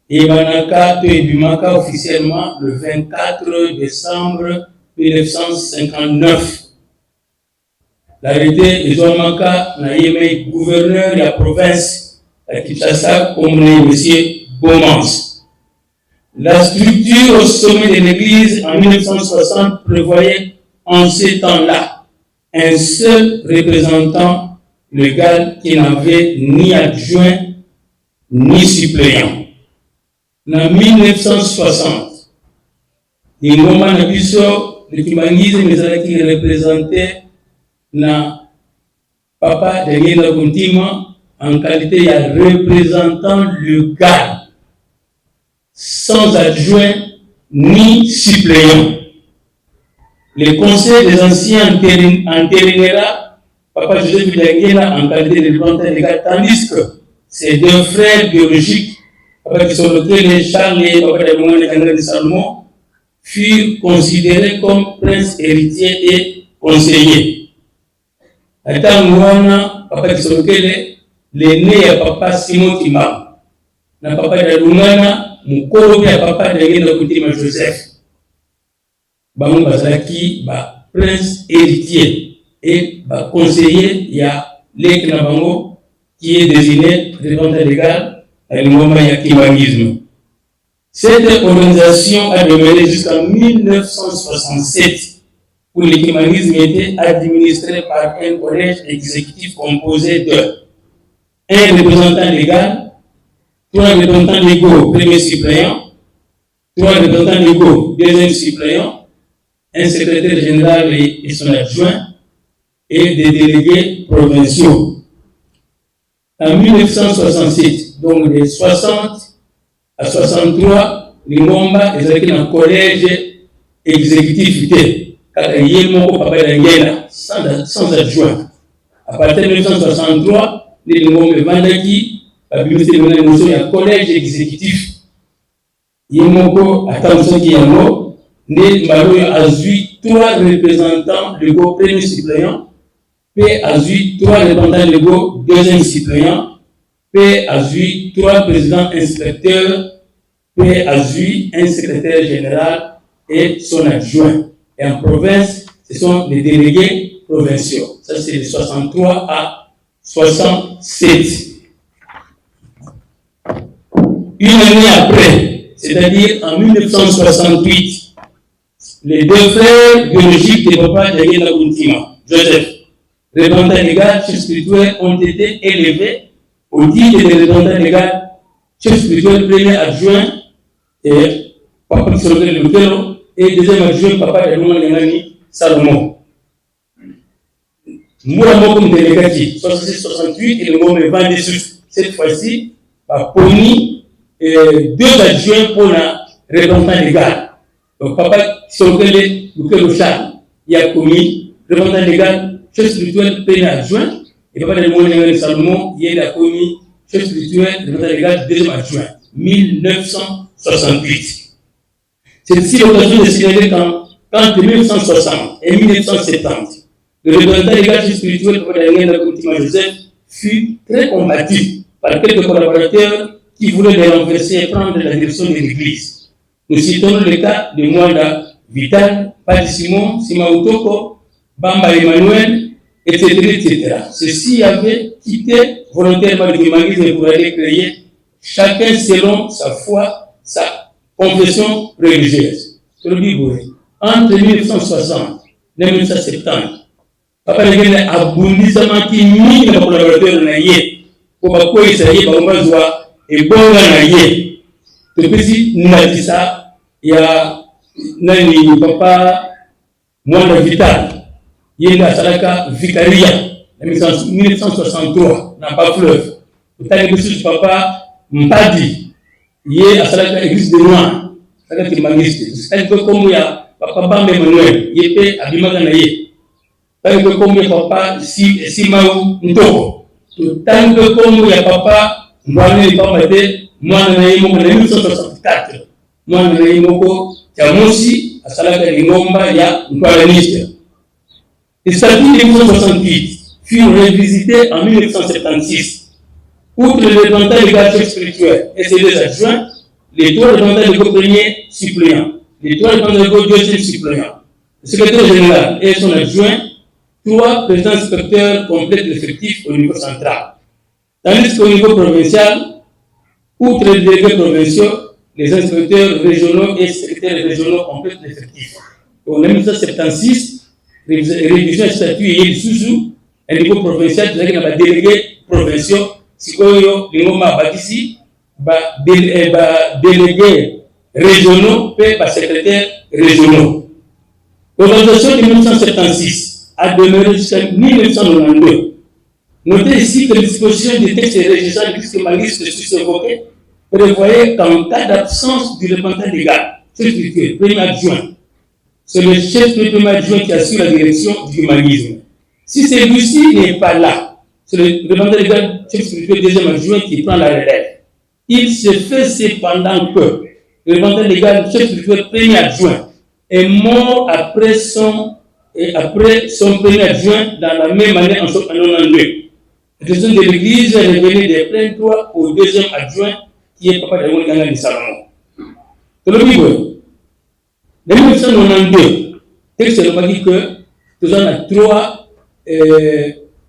ebanaka to ebimaka officiellement le 24 décembre 1959. L'arrêté ezomaka na yeme gouverneur de la province à Kinshasa comme M. Beaumont. La structure au sommet de l'église en 1960 prévoyait en ces temps-là un seul représentant légal qui n'avait ni adjoint ni suppléant. En 1960, Lingoma na biso le humanisme qui représentait na papa de Ngenda Kuntima en qualité de représentant légal, sans adjoint ni suppléant. Le conseil des anciens entérinera Papa Joseph Ngenda en qualité de représentant légal, tandis que ces deux frères biologiques, Papa qui sont les Charles et Papa de Moulin de Salomon, furent considérés comme princes héritiers et conseillers. Attends, Papa qui sont l'aîné à Papa Simon Timam, na Papa de Lumana, Mukoro à Papa de Ngenda Kuntima Joseph. Bango Bazaki, prince héritier. Et conseiller, il y a l'Ekna Bango qui est désigné représentant légal à l'Ingoma Yakimanisme. Cette organisation a demeuré jusqu'en 1967 où l'équimanisme était administré par un collège exécutif composé de un représentant légal, 3 représentants légaux, premier suppléant, 3 représentants légaux, deuxième suppléant, un secrétaire général et son adjoint, et des délégués provinciaux. En 1967, donc de 60 à 63, Lingomba est avec un collège exécutif sans adjoint. À partir de 1963, Lingomba est Vandaki, a bénéficié un collège exécutif. Yemoko, à Tamsoki Yamo, a eu 3 représentants légaux, premier suppléant. P a eu 3 représentants légaux, deuxième suppléant. P a eu 3 présidents inspecteurs. P a eu un secrétaire général et son adjoint. Et en province, ce sont les délégués provinciaux. Ça, c'est de 63 à 67. Une année après, c'est-à-dire en 1968, les 2 frères biologiques de Papa de Ngenda Kuntima, Joseph, représentant légal, chef spirituel, ont été élevés au titre de représentant légal, chef spirituel, premier adjoint, et Papa qui s'appelle Lutero, et deuxième adjoint, Papa de Ngani Salomon. Mouramo comme délégatif, 66-68, et le moment est vendu cette fois-ci, par Pony, 2 adjoints pour la représentant légal. Donc, Papa qui s'appelle Lutero Charles, il y a commis représentant légal, chef spirituel, premier adjoint, et Papa de Ngani Salomon, il y a commis chef spirituel, représentant légal, deuxième adjoint, 1968. C'est ici l'occasion de signaler qu'entre 1960 et 1970, le représentant légal chef spirituel Papa de Ngenda Kuntima Joseph fut très combattu par quelques collaborateurs qui voulaient les renverser et prendre la direction de l'église. Nous citons le cas de Mwanda Vital, Padi Simon, Simautoko, Bamba Emmanuel, etc. Ceux-ci avaient quitté volontairement le humanisme pour aller créer, chacun selon sa foi, sa confession religieuse. Entre 1960 et 1970, papa ngene abundisa maki mingi na collaborateur na ye ko ba ko isaye ba ngazwa ebonga na ye tepesi natisa ya nani papa Mwanda Vital yenda salaka vicaria en 1963 na pas fleuve utaki bisu papa Mpadi ye asalaka église de Noir saka kimangiste saka ko komo ya papa Bambe Emmanuel yepe abimaka na ye saka ko komo ya papa Simau Ntoko utaki ko komo ya papa Ndwane papa de mwana na ye moko na 1964 mwana na ye moko Chamusi asalaka lingomba ya Ntwalaniste. Les statuts de 1968 furent révisités en 1976. Outre le représentant légal chef spirituel et ses deux adjoints, les trois représentants légaux premiers suppléants, les trois représentants légaux deuxième suppléants, le secrétaire général et son adjoint, trois présidents inspecteurs complètent l'effectif au niveau central. Tandis qu'au niveau provincial, outre les délégués provinciaux, les inspecteurs régionaux et secrétaires régionaux complètent l'effectif. En 1976, révision du statut et sous un niveau provincial, c'est-à-dire qu'il y a des délégués provinciaux, si l'ingoma bakisi, délégués régionaux, puis secrétaires régionaux. L'organisation de 1976 a demeuré jusqu'en 1992. Notez ici que les dispositions des textes régissant le fiscalisme sus-évoqués prévoyait qu'en cas d'absence du représentant légal, chef premier adjoint, c'est le chef premier adjoint qui assure la direction du humanisme. Si celui-ci n'est pas là, c'est le représentant légal, chef spirituel deuxième adjoint qui prend la relève. Il se fait cependant que le représentant légal, chef spirituel premier adjoint, est mort après son premier adjoint dans la même année en 1992. La question de l'Église est révélée des pleins droits au deuxième adjoint qui est papa de Ganga de Salomon. Dans le livre, en 1992, texte dit que nous avons trois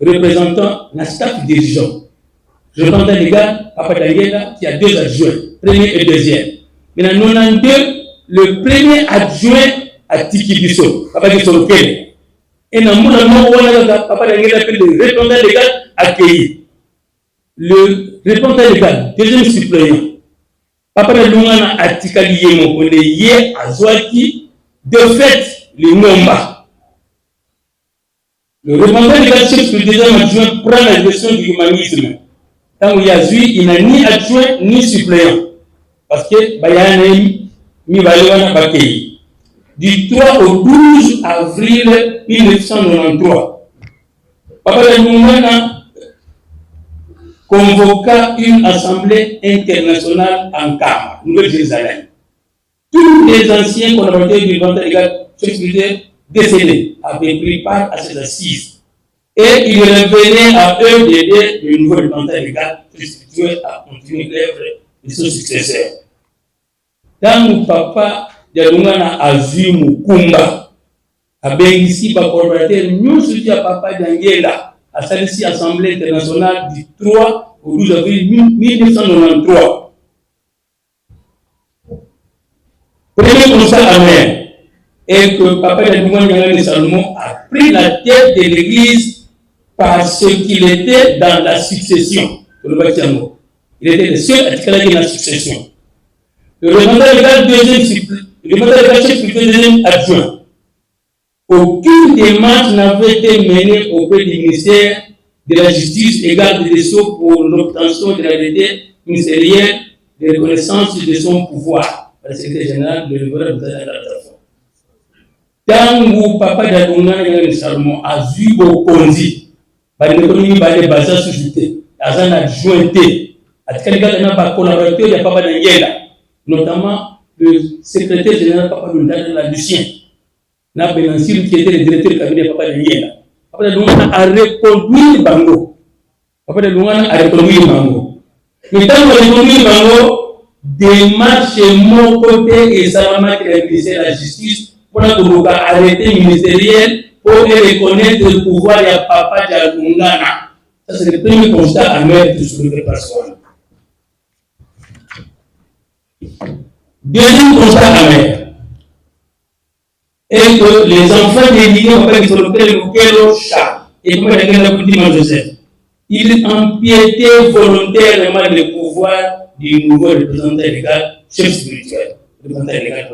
représentants dans le staff dirigeant. Le représentant légal, papa Daniela, qui a deux adjoints, premier et deuxième. Mais en 1992, le premier adjoint à Tiki Bisso, papa de Sorokel. Et dans le monde, papa Daniela appelle le représentant légal accueilli. Le représentant légal, deuxième suppléant, papa de Lungana Atikali Yemo, on est hier à Zouaki, de fait, les Nomba. Le représentant légal chef du deuxième adjoint prend la gestion du humanisme. Tant qu'il y a il n'a ni adjoint ni suppléant. Parce que Bayane Mibalwana Bakei. Du 3 au 12 avril 1993, papa de Lungana convoqua une assemblée internationale en Kama, Nouvelle-Jérusalem. Tous les anciens collaborateurs du représentant légal décédés avaient pris part à ces assises. Et il revenait à eux d'aider le nouveau représentant légal à continuer l'œuvre de son successeur. Dans mon papa de Lungana a vu Mukumba, a bénéficié par collaborateur, nous soutenons papa d'Angela. À celle-ci Assemblée internationale du 3 au 12 avril 1993. Premier constat amer est que Papa Yadouman de Salomon a pris la tête de l'Église parce qu'il était dans la succession. Il était le seul à être dans la succession. Le représentant légal deuxième adjoint. Aucune démarche n'avait été menée auprès du ministère de la Justice et garde des Sceaux pour l'obtention de la vérité ministérielle de reconnaissance de son pouvoir par le secrétaire général de l'Église de l'adaptation. Tant que Papa Dadunga de Salomon a vu au Konzi, par l'économie basée sur juté, à un adjointé, à quelqu'un collaborateur de Papa Daniela, notamment le secrétaire général Papa de la Lucien. Na Benansir qui était le directeur du cabinet Papa de Niela. Papa de Lungana a reconduit le bango. Papa de Lungana a reconduit le bango. Mais tant qu'on a reconduit le bango, démarche mon côté et Salama qui a ministère de la justice pour arrêter le ministériel pour reconnaître le pouvoir de Papa de Lungana. Ça c'est le premier constat à mettre sur le personne. Deuxième constat à mettre. et que les enfants dédiés au père le chat, et comme la Joseph, il empiétait volontairement le pouvoir du nouveau représentant légal, chef spirituel, représentant légal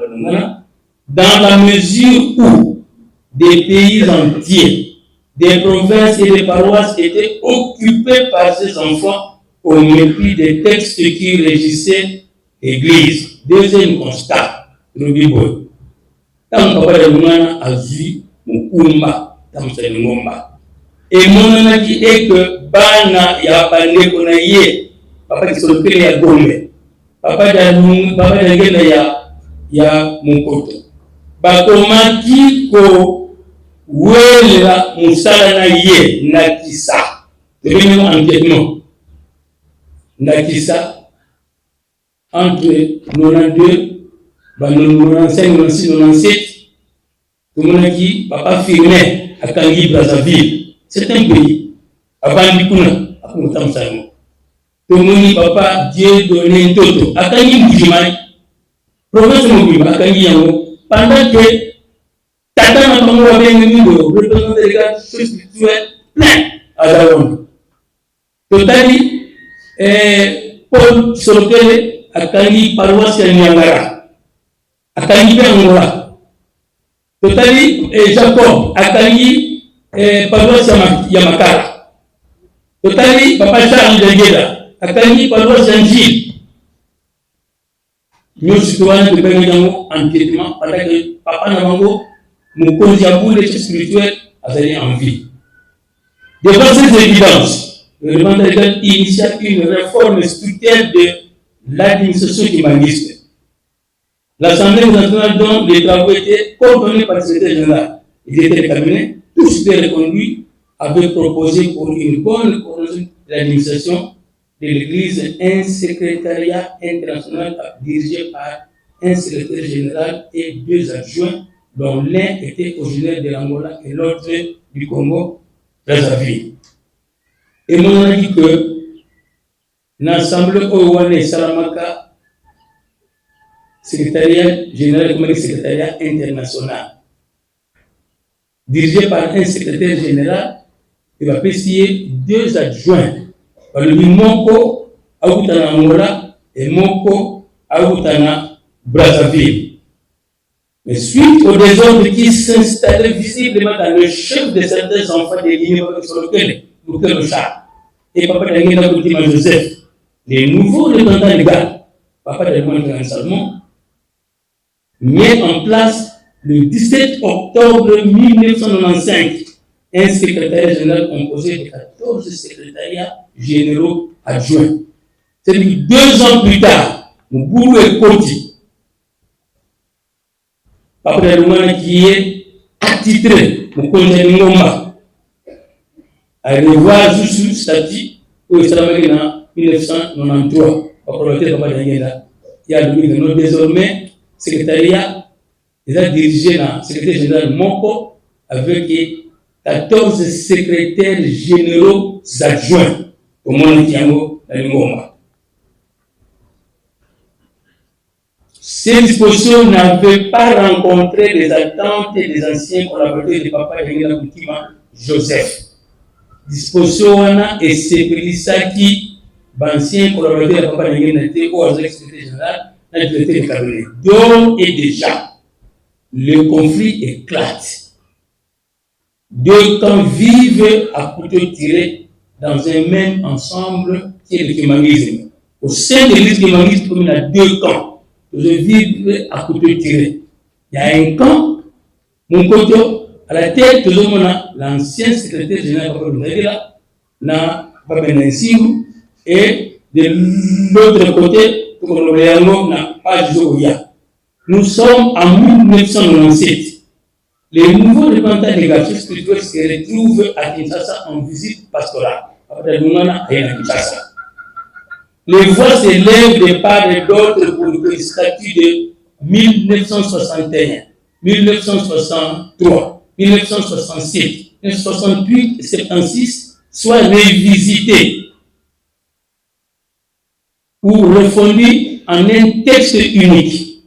dans la mesure où des pays entiers, des provinces et des paroisses étaient occupés par ces enfants au mépris des textes qui régissaient l'Église. Deuxième constat, le Bible. Tant papa de Mouna a vu Mukumba, tant c'est le Ngomba. Et mon avis est que Bana ya Bane Konaye, papa qui se le ya Gombe, papa de ya Mukoto. Bakomaki ko wela musala na ye nakisa. Devenu enquêtement. Nakisa entre 92, 95, 96, 97, tout le monde qui papa firmé à Kangi Brazzaville. C'est un pays. Avant Bikouna, à Koutam Salmo. Tout le monde papa Dieu donné Toto. À Kangi Moujimai, province Moujima, à Kangi Yango. Pendant que Tata Nakamou avait un numéro, représentant des gars spirituels plein à Daron. Totali, Paul Sorokele, à Kangi paroisse Nyangara, à Kangi Angola. Totali, Jacob, à Kangi paroisse Yamakara. Totali, Papa Charles de Gueda, à Kangi paroisse Angile. Nous citoyens de Bengango enquêtement, pendant que Papa Namango, mon condiabou, les chefs spirituels, avaient en vie. Devant ces évidences, le gouvernement légal initia une réforme structurelle de l'administration humaniste. L'Assemblée nationale, dont les travaux étaient coordonnés par le secrétaire général, ils étaient déterminés, tous étaient reconduits, avaient proposé pour une bonne coordination de l'administration de l'Église un secrétariat international dirigé par un secrétaire général et deux adjoints, dont l'un était originaire de l'Angola et l'autre du Congo, Brazzaville. Et mon a dit que l'Assemblée Owane Salamaka, secrétariat général, comme le secrétariat international, dirigé par un secrétaire général, il va payer deux adjoints. Le Moko Aoutana Angola et Moko Aoutana Brazzaville. Mais suite au désordre qui s'installait visiblement dans le chef de certains enfants des lignes sur lequel le chat et Papa Daniela Koutima Joseph, les nouveaux représentants légaux, Papa Daniela Salmon, mis en place le 17 octobre 1995 un secrétariat général composé de 14 secrétariats généraux adjoints. C'est-à-dire 2 ans plus tard, Mboulou et Koti, Papa Daroumana qui est attitré, Moukonja Ngomba, à revoir sous statut au Islamé en 1993, Papa Daniela. Il y a le désormais secrétariat, il a dirigé le secrétaire général Moko avec 14 secrétaires généraux adjoints au monde Tiango Ngomba. Ces dispositions n'avaient pas rencontré les attentes des anciens collaborateurs de Papa Daniela Koutima Joseph. Disposition et c'est qui anciens collaborateurs de Papa Daniela étaient au secrétaire général dans le directeur de cabinet. Donc et déjà, le conflit éclate. 2 camps vivent à couteau tiré dans un même ensemble qui est le kémanisme. Au sein de l'église kémaniste, il y a 2 camps. Ils vivent à couteau tiré. Il y a un camp, mon côté, à la tête, tout le monde a l'ancien secrétaire général et de l'autre côté, nous sommes en 1997. Les nouveaux représentants des garçons spirituels se retrouvent à Kinshasa en visite pastorale. Les voix s'élèvent de part et d'autre pour que le statut de 1961, 1963, 1967, 1968 et 1976 soit révisité ou refondu en un texte unique.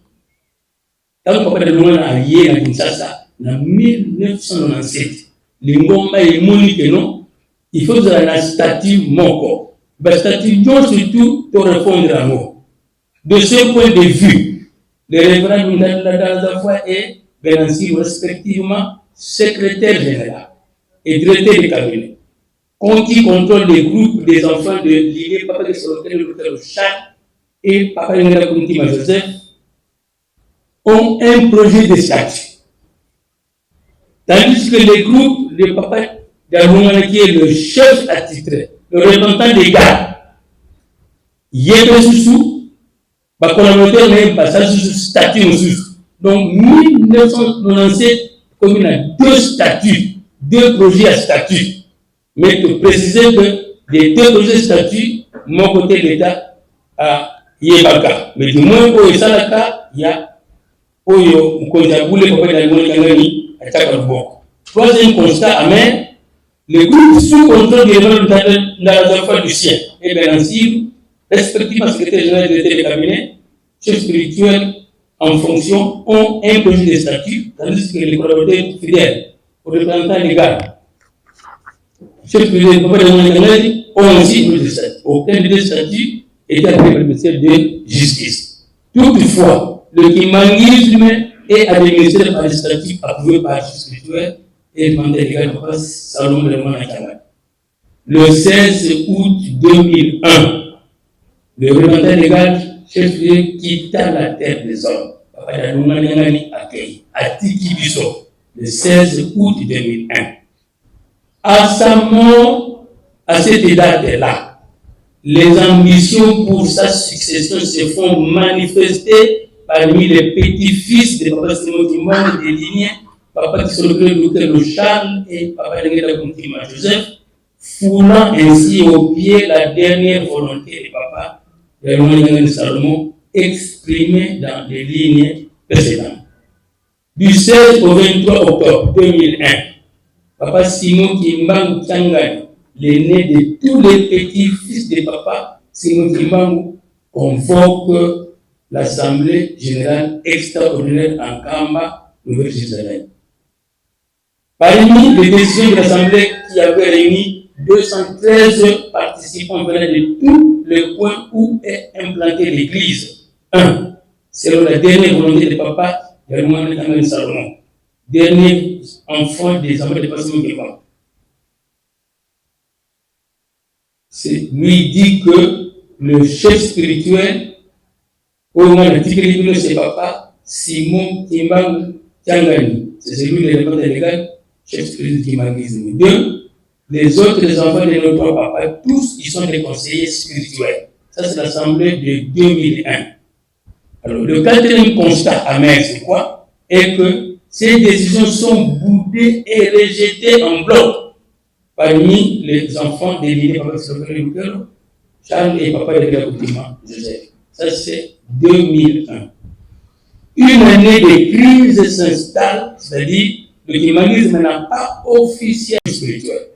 Tant papa de loin a lié à Kinshasa en 1997. L'ingomba est monique non. Il faut que la statue moko. La statue doit surtout te répondre à moi. De ce point de vue, le révérend Ndala est Benansi respectivement secrétaire général et directeur de cabinet. Qui contrôle les groupes des enfants de l'île Papa de Solotel, le docteur Chad et Papa de Ndala Kuntima Joseph ont un projet de statut. Tandis que les groupes de Papa d'Aroumane, qui est le chef attitré, le représentant des gardes, Yébe Soussou, va collaborer même pas ça sous statut aussi. Donc 1997, commune a 2 statuts, 2 projets à statut. Mais pour préciser que des 2 projets de statut, mon côté l'État a Yébaka. Mais du moins pour Salaka, il y a Oyo, Nkonjaboule, Papa d'Aroumane Kangani, à Tchakalbok. Troisième constat, amen. Les groupes sous contrôle des gens dans la enfants du sien et Benansi, respectivement secrétaire général de cabinet, chef spirituel en fonction, ont un projet de statut, tandis que les collaborateurs fidèles aux représentants légaux, chef spirituel ont aussi un projet de statut. Aucun des statuts était appelé par le ministère de Justice. Toutefois, le kimangisme est administré par le statut approuvé par le chef spirituel et le mandat légal de Salomon de Manakanga. Le 16 août 2001, le représentant légal chef quitta la terre des hommes. Papa d'Aroumane accueilli à Tikibiso le 16 août 2001. À sa mort, à cette date-là, les ambitions pour sa succession se font manifester parmi les petits-fils de Papa Simon Kimon des lignées Papa qui se le Charles et Papa de Kuntima Joseph, foulant ainsi au pied la dernière volonté de Papa de Salomon exprimée dans les lignes précédentes. Du 16 au 23 octobre 2001, Papa Simon Kimbangu Tchangani, l'aîné de tous les petits-fils de Papa Simon Kimbangu, convoque l'Assemblée générale extraordinaire en Kamba, Nouvelle-Jérusalem. Parmi les décisions de l'Assemblée qui avait réuni 213 participants venant de tous les coins où est implantée l'église. 1. Selon la dernière volonté de Papa de Salomon, dernier enfant des enfants de Passion Kévan. Lui dit que le chef spirituel, au moment de c'est Papa Simon Kimbangu Tchangani. C'est celui de l'État légal, chef spirituel Kimangisme. 2. Les autres enfants de notre papa, tous, ils sont des conseillers spirituels. Ça, c'est l'Assemblée de 2001. Alors, le 4e constat amer, c'est quoi? Et que ces décisions sont boudées et rejetées en bloc parmi les enfants des lignées Papa de Charles et Papa de Kuntima Joseph. Ça, c'est 2001. Une année de crise s'installe, c'est-à-dire le kimanisme n'a pas officiel spirituel.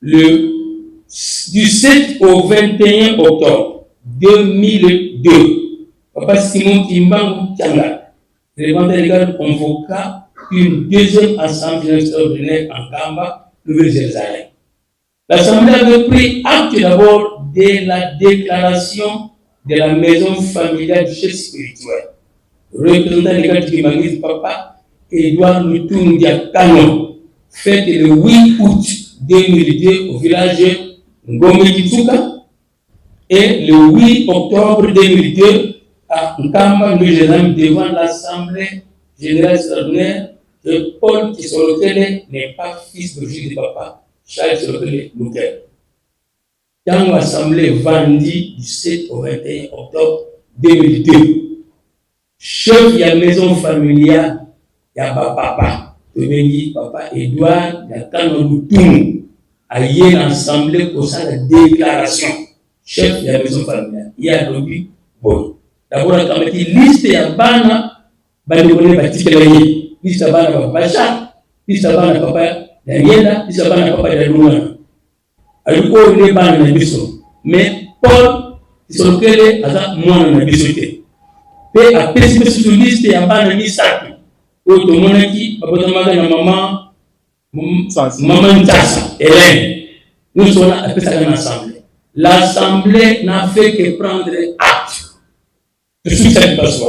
Du 7 au 21 octobre 2002, Papa Simon Kimbangu Tchanga, le représentant légal, convoqua une deuxième assemblée extraordinaire en Kamba, Nouvelle-Jérusalem. L'assemblée avait pris acte d'abord de la déclaration de la maison familiale du chef spirituel. Le représentant légal du kimanisme, Papa Edouard Lutundia Kano, fête le 8 août 2002 au village Ngombe Kitsuka et le 8 octobre 2002 à Nkamba, Nouvelle-Jérusalem, devant l'Assemblée générale extraordinaire de Paul Kisolokele n'est pas fils d'origine de Papa Charles Kisolokele Lukel. Dans l'Assemblée vendue du 7 au 21 octobre 2002, chef de la maison familiale Yaba Papa, Tobengi Papa Edouard Yakano Lutumu, a eu l'Assemblée pour sa déclaration, chef de la maison familiale. Il y a lobby, bon. D'abord, quand on dit liste Yabana, Bandekone Batikelaye, liste Yabana Papa, liste Yabana Papa Daniela, liste Yabana Papa Daluna. Alors, on est ban na biso, mais Paul Kisolokele aza mwana na biso te. pe apesi pe sur liste ya bana misato oyo tomonaki babotamaka na maman Ntassa Hélène. Nous sommes appelés ça une assemblée. L'assemblée n'a fait que prendre acte de ce qui s'est passé.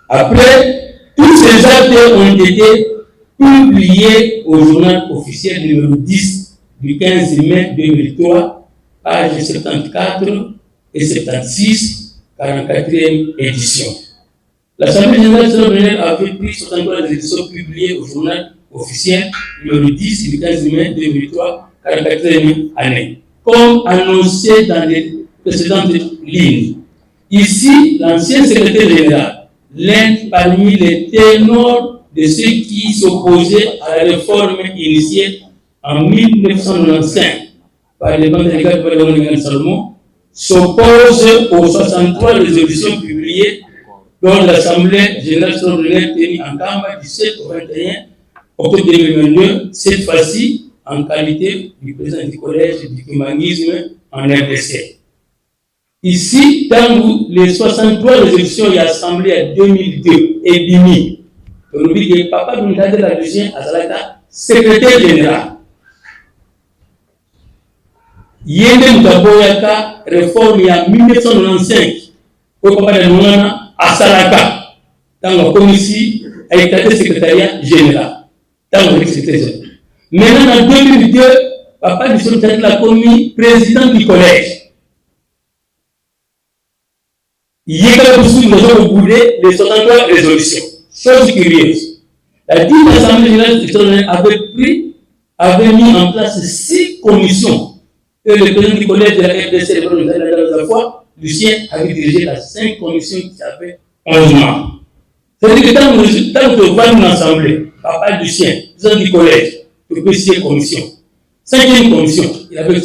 Après, tous ces actes ont été publiés au journal officiel numéro 10 du 15 mai 2003, pages 74 et 76, 44e édition. L'Assemblée générale avait pris 63 éditions publiées au journal officiel numéro 10 du 15 mai 2003, 44e année, comme annoncé dans les précédentes lignes. Ici, l'ancien secrétaire général, l'un parmi les ténors de ceux qui s'opposaient à la réforme initiée en 1995 par les bandes légales de Mme Salomon, s'oppose aux 63 résolutions publiées dont l'Assemblée générale extraordinaire tenue en Kamba du 7 au 21 octobre 2022, cette fois-ci en qualité du président du collège du humanisme en RDC. Ici, dans les 63 résolutions et assemblées en 2002 et Bimi, on oublie que Papa Bountade la deuxième à Zalata, secrétaire général. Yende Mutaboyaka, réforme en 1995, au Papa de Moulana, à Salaka, dans la commission à l'état de secrétariat général, dans le secrétaire général. Maintenant, en 2002, Papa du secrétaire de la commission, président du collège. Il y a au bout des 63 résolutions. Chose curieuse. La dite Assemblée générale extraordinaire avait mis en place 6 commissions. Et le président du collège de la RDC, la fois, Lucien avait dirigé la 5 commissions qui avaient 11 membres. C'est-à-dire que dans le voit une assemblée, Papa Lucien, président du collège, le président commission, 5e commission, il avait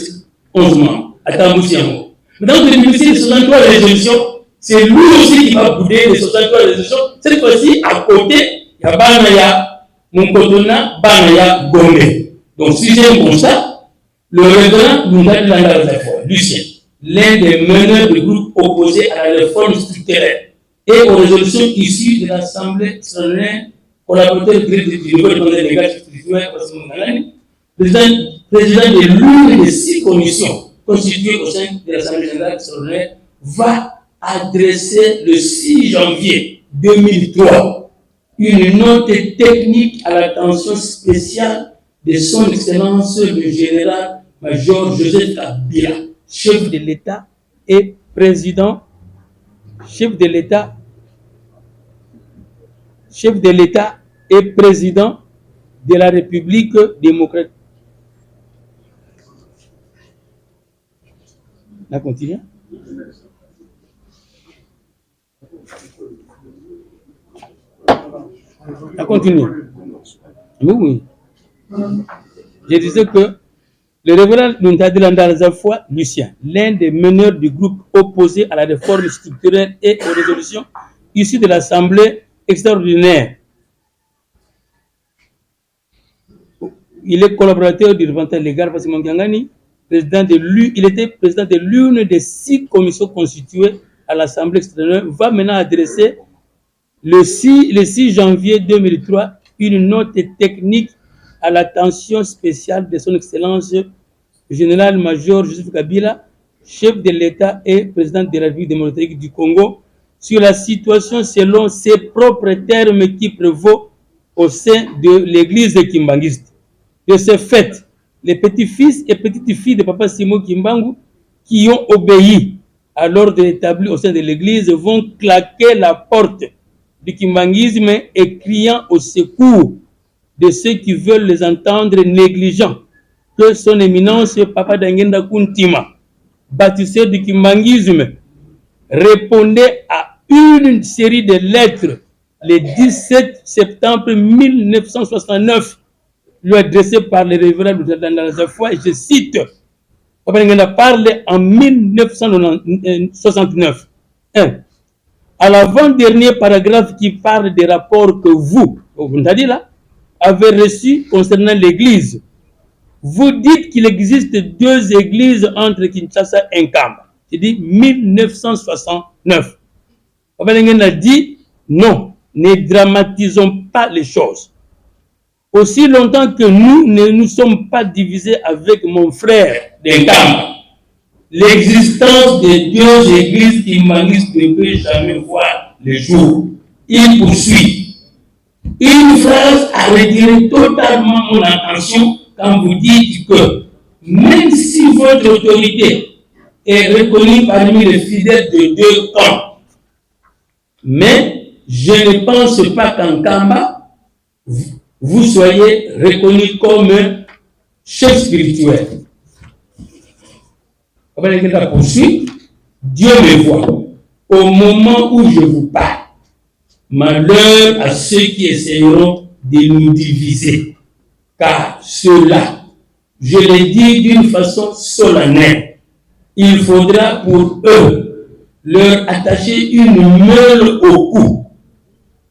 11 membres. Attends, Moussiamo. Maintenant, le ministère de 63 résolutions, c'est lui aussi qui va bouder les 63 résolutions. Cette fois-ci, à côté, il y a Banaya, Moukotona, Banaya, Gombe. Donc, si j'aime comme ça, le révérend Lucien, l'un des meneurs du groupe opposé à la réforme structurelle et aux résolutions issues de l'Assemblée extraordinaire, collaborateur du niveau de légal structurel, président de l'une des 6 commissions constituées au sein de l'Assemblée générale extraordinaire, va adresser le 6 janvier 2003 une note technique à l'attention spéciale de son Excellence le général-major Joseph Kabila, chef de l'État et président, chef de l'État et président de la République démocratique. On continue. On continue. Oui. Je disais que le révérend Ndadila Lucien, l'un des meneurs du groupe opposé à la réforme structurelle et aux résolutions issues de l'Assemblée extraordinaire, il est collaborateur du représentant légal Fassimo Ngangani, il était président de l'une des 6 commissions constituées à l'Assemblée extraordinaire, va maintenant adresser le 6 janvier 2003 une note technique à l'attention spéciale de son Excellence le général-major Joseph Kabila, chef de l'État et président de la République démocratique du Congo, sur la situation selon ses propres termes qui prévaut au sein de l'église kimbangiste. De ce fait, les petits-fils et petites-filles de Papa Simon Kimbangu qui ont obéi à l'ordre établi au sein de l'église vont claquer la porte du kimbangisme et criant au secours de ceux qui veulent les entendre négligents que son éminence Papa Dangenda Kuntima, bâtisseur du kimbangisme, répondait à une série de lettres le 17 septembre 1969 lui adressée par le révérend dans la foi, et je cite, Papa Dangenda parle en 1969. 1. À l'avant-dernier paragraphe qui parle des rapports que vous avez reçus concernant l'Église, Vous dites qu'il existe 2 églises entre Kinshasa et Nkamba. J'ai dit 1969. On a dit non, ne dramatisons pas les choses. Aussi longtemps que nous ne nous sommes pas divisés avec mon frère d'Nkamba, l'existence des 2 églises humanistes ne peut jamais voir le jour. Il poursuit. Une phrase a retiré totalement mon attention quand vous dites que même si votre autorité est reconnue parmi les fidèles de 2 camps, mais je ne pense pas qu'en Kamba, vous soyez reconnu comme chef spirituel. Poursuite, Dieu me voit. Au moment où je vous parle, malheur à ceux qui essayeront de nous diviser, car cela, je le dis d'une façon solennelle, il faudra pour eux leur attacher une meule au cou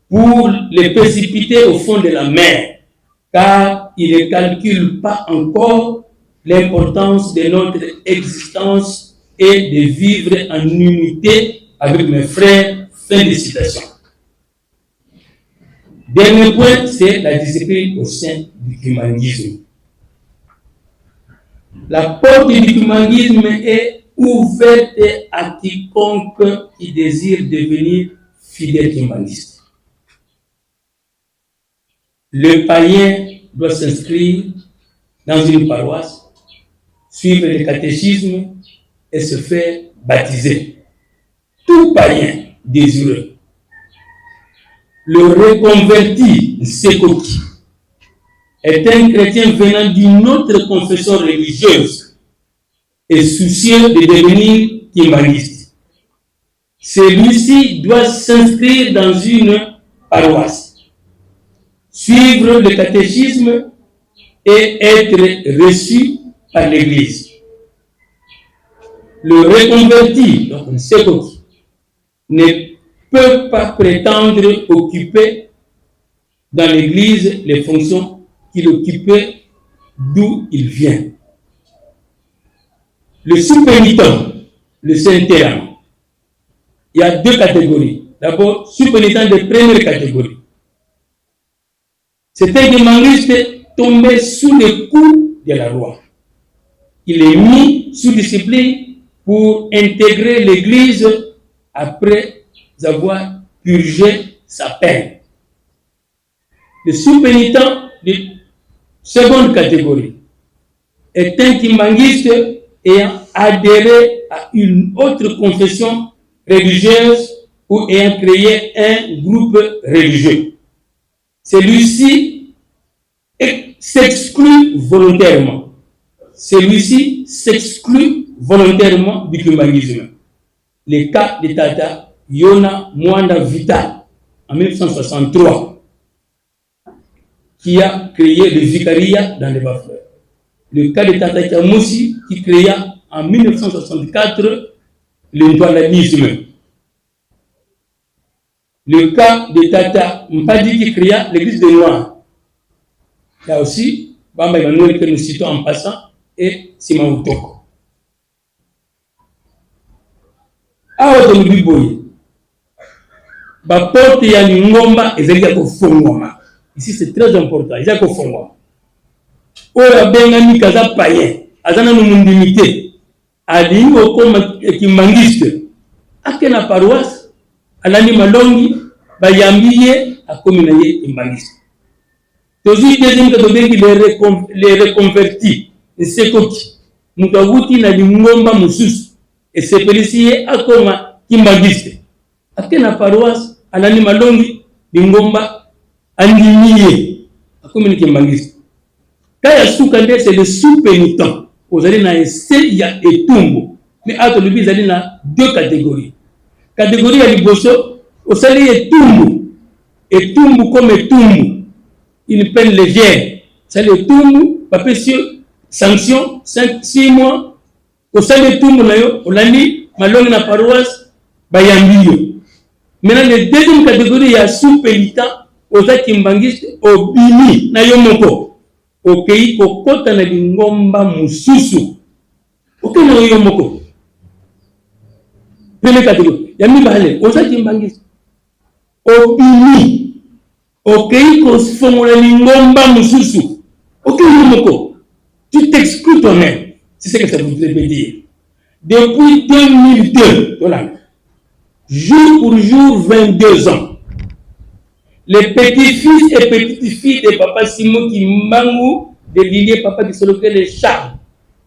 pour les précipiter au fond de la mer, car ils ne calculent pas encore l'importance de notre existence et de vivre en unité avec mes frères. Fin de citation. Dernier point, c'est la discipline au sein du humanisme. La porte du humanisme est ouverte à quiconque qui désire devenir fidèle humaniste. Le païen doit s'inscrire dans une paroisse, suivre le catéchisme et se faire baptiser. Tout païen désireux, le reconverti Sekoki, est un chrétien venant d'une autre confession religieuse et soucieux de devenir humaniste. Celui-ci doit s'inscrire dans une paroisse, suivre le catéchisme et être reçu par l'Église. Le reconverti, donc un Sekoki, ne peut pas prétendre occuper dans l'Église les fonctions qu'il occupait d'où il vient. Le sous-pénitent, le Saint-Terme, il y a 2 catégories. D'abord, sous-pénitent de première catégorie. C'est un humaniste tombé sous le coup de la loi. Il est mis sous discipline pour intégrer l'Église après avoir purgé sa peine. Le sous-pénitent de seconde catégorie est un kimbanguiste ayant adhéré à une autre confession religieuse ou ayant créé un groupe religieux. Celui-ci s'exclut volontairement. Celui-ci s'exclut volontairement du kimbanguisme. Le cas de Tata Yona Mwanda Vital en 1963, qui a créé le vicariat dans les Bas-Fleurs. Le cas de Tata Kamoussi, qui créa en 1964 le douanisme. Le cas de Tata Mpadi, qui créa l'église des Noirs. Là aussi, Bamba Emmanuel, que nous citons en passant, et Simon Utoko. Awa de Lubiboye, ba porte ya Ngomba ezali ya kofongwama. Ici c'est très important, ezali ya kofongwama. Oya bengani kaza païen, azana no mundimité, alingo koma kimangiste, akena paroisse, alani malongi, bayambiye akomi na ye kimangiste. Tozi deuxième catégorie les reconvertis, les sekoki, mukaguti na Ngomba mususu. Et c'est policier akoma kimbangiste. Akena paroisse alani malongi Ngomba andimiye akomi kimbangiste. Kaya soukande c'est le sous-pénitent. Vous allez na essayer ya etumbo. Mais ato lubi zali na 2 catégories. Catégorie ya liboso osali etumbo. Etumbo comme etumbo. Une peine légère. C'est le etumbo, pape sanction 6 mois. Osali tumbu na yo, olandi malongi na paroisse bayambiyo. Maintenant, la deuxième catégorie, il y a sous-pénitent, oza kimbangiste, obimi na yo moko. okei kokota na lingomba mususu okena oyo moko pele catégorie ya mibale ozaki mbangisi obimi okei kofongola lingomba mususu okena moko tu t'exclus toi-même c'est ce que ça voudrait dire depuis 2002 voilà jour pour jour 22 ans les petits-fils et petites-filles de Papa Simon Kimbangu, de Lilier Papa de Soloké de Charles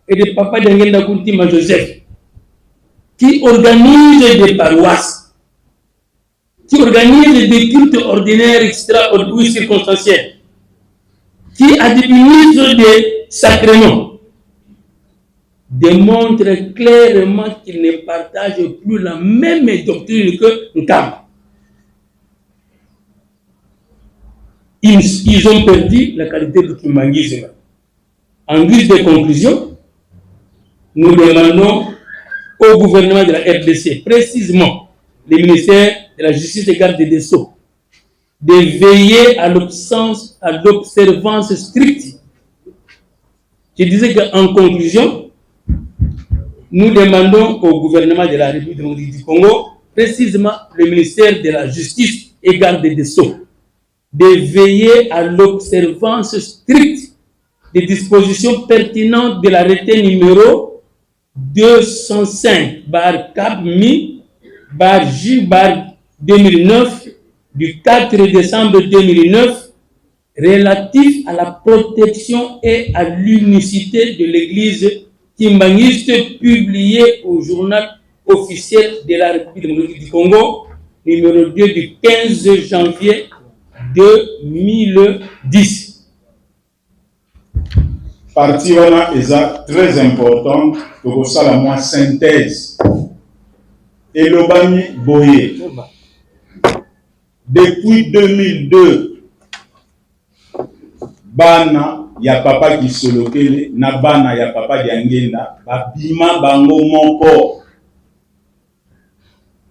et de Papa d'Engenda Kuntima Joseph, qui organisent des paroisses, qui organisent des cultes ordinaires extraordinaires circonstanciels, qui administrent des sacrements, démontrent clairement qu'ils ne partagent plus la même doctrine que Nkam. Ils ont perdu la qualité de kimbangisme. En guise de conclusion, nous demandons au gouvernement de la RDC, précisément le ministère de la Justice et Garde des Sceaux, de veiller à l'observance stricte. Je disais qu'en conclusion, nous demandons au gouvernement de la République démocratique du Congo, précisément le ministère de la Justice et Garde des Sceaux, de veiller à l'observance stricte des dispositions pertinentes de l'arrêté numéro 205/CAP-MI/J/2009 du 4 décembre 2009 relatif à la protection et à l'unicité de l'Église kimbangiste, publié au journal officiel de la République démocratique du Congo, numéro 2 du 15 janvier 2010. Partie wana est très importante pour ça la moi synthèse. Elobani Boye. Depuis 2002, bana ya papa qui solokele na bana ya papa diangenda babima bango moko.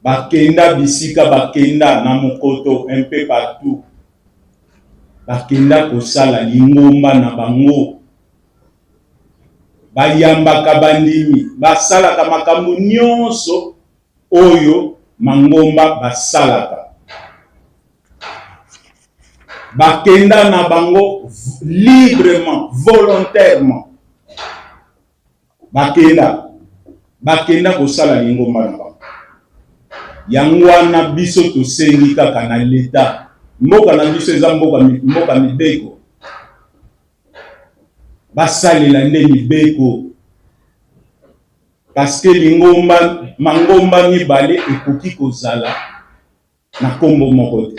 Bakenda bisika bakenda na mokoto un peu partout. Bakenda kosala lingomba na bango. Bayambaka bandimi basalaka makambo nyonso oyo mangomba basalaka. Bakenda na bango librement, volontairement. Bakenda kosala lingomba na bango. Yango wana biso tosengi kaka na leta. Mboka na biso eza mboka mibeko. Basalela nde mibeko. Parce que lingomba mangomba mibale ekoki kozala na kombo moko te.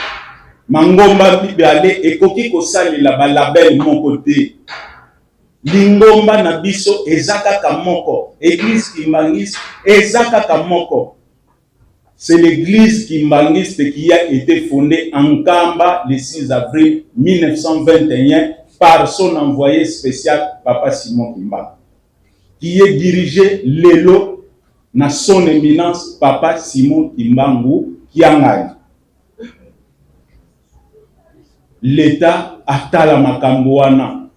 Mangomba mibale ekoki kosalela ba label moko te. Lingomba na biso eza kaka moko. Église kimbangiste eza kaka moko. C'est l'église kimbangiste qui a été fondée en Kamba le 6 avril 1921 par son envoyé spécial, Papa Simon Kimbangu, qui est dirigé lelo na son éminence, Papa Simon Kimbangu Kiangani. L'État atala makambo wana.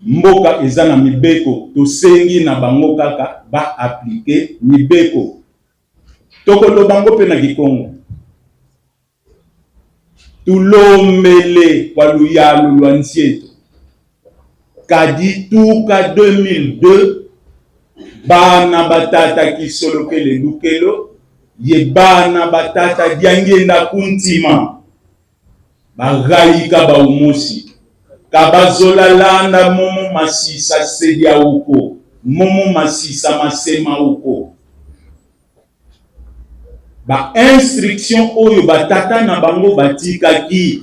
Mboka ezana mibeko, tosengi na bango kaka ba appliquer mibeko. Tokolo bango pe na Kikongo. Tulomele kwa luyalo lwansieto. Kadi tuka 2002 bana batata kisolokele lukelo ye bana batata diangenda kuntima bagayika baumusi kabazola landa momo masisa sedia uko momo masisa masema uko ba instruction oyo batata na bango batika ki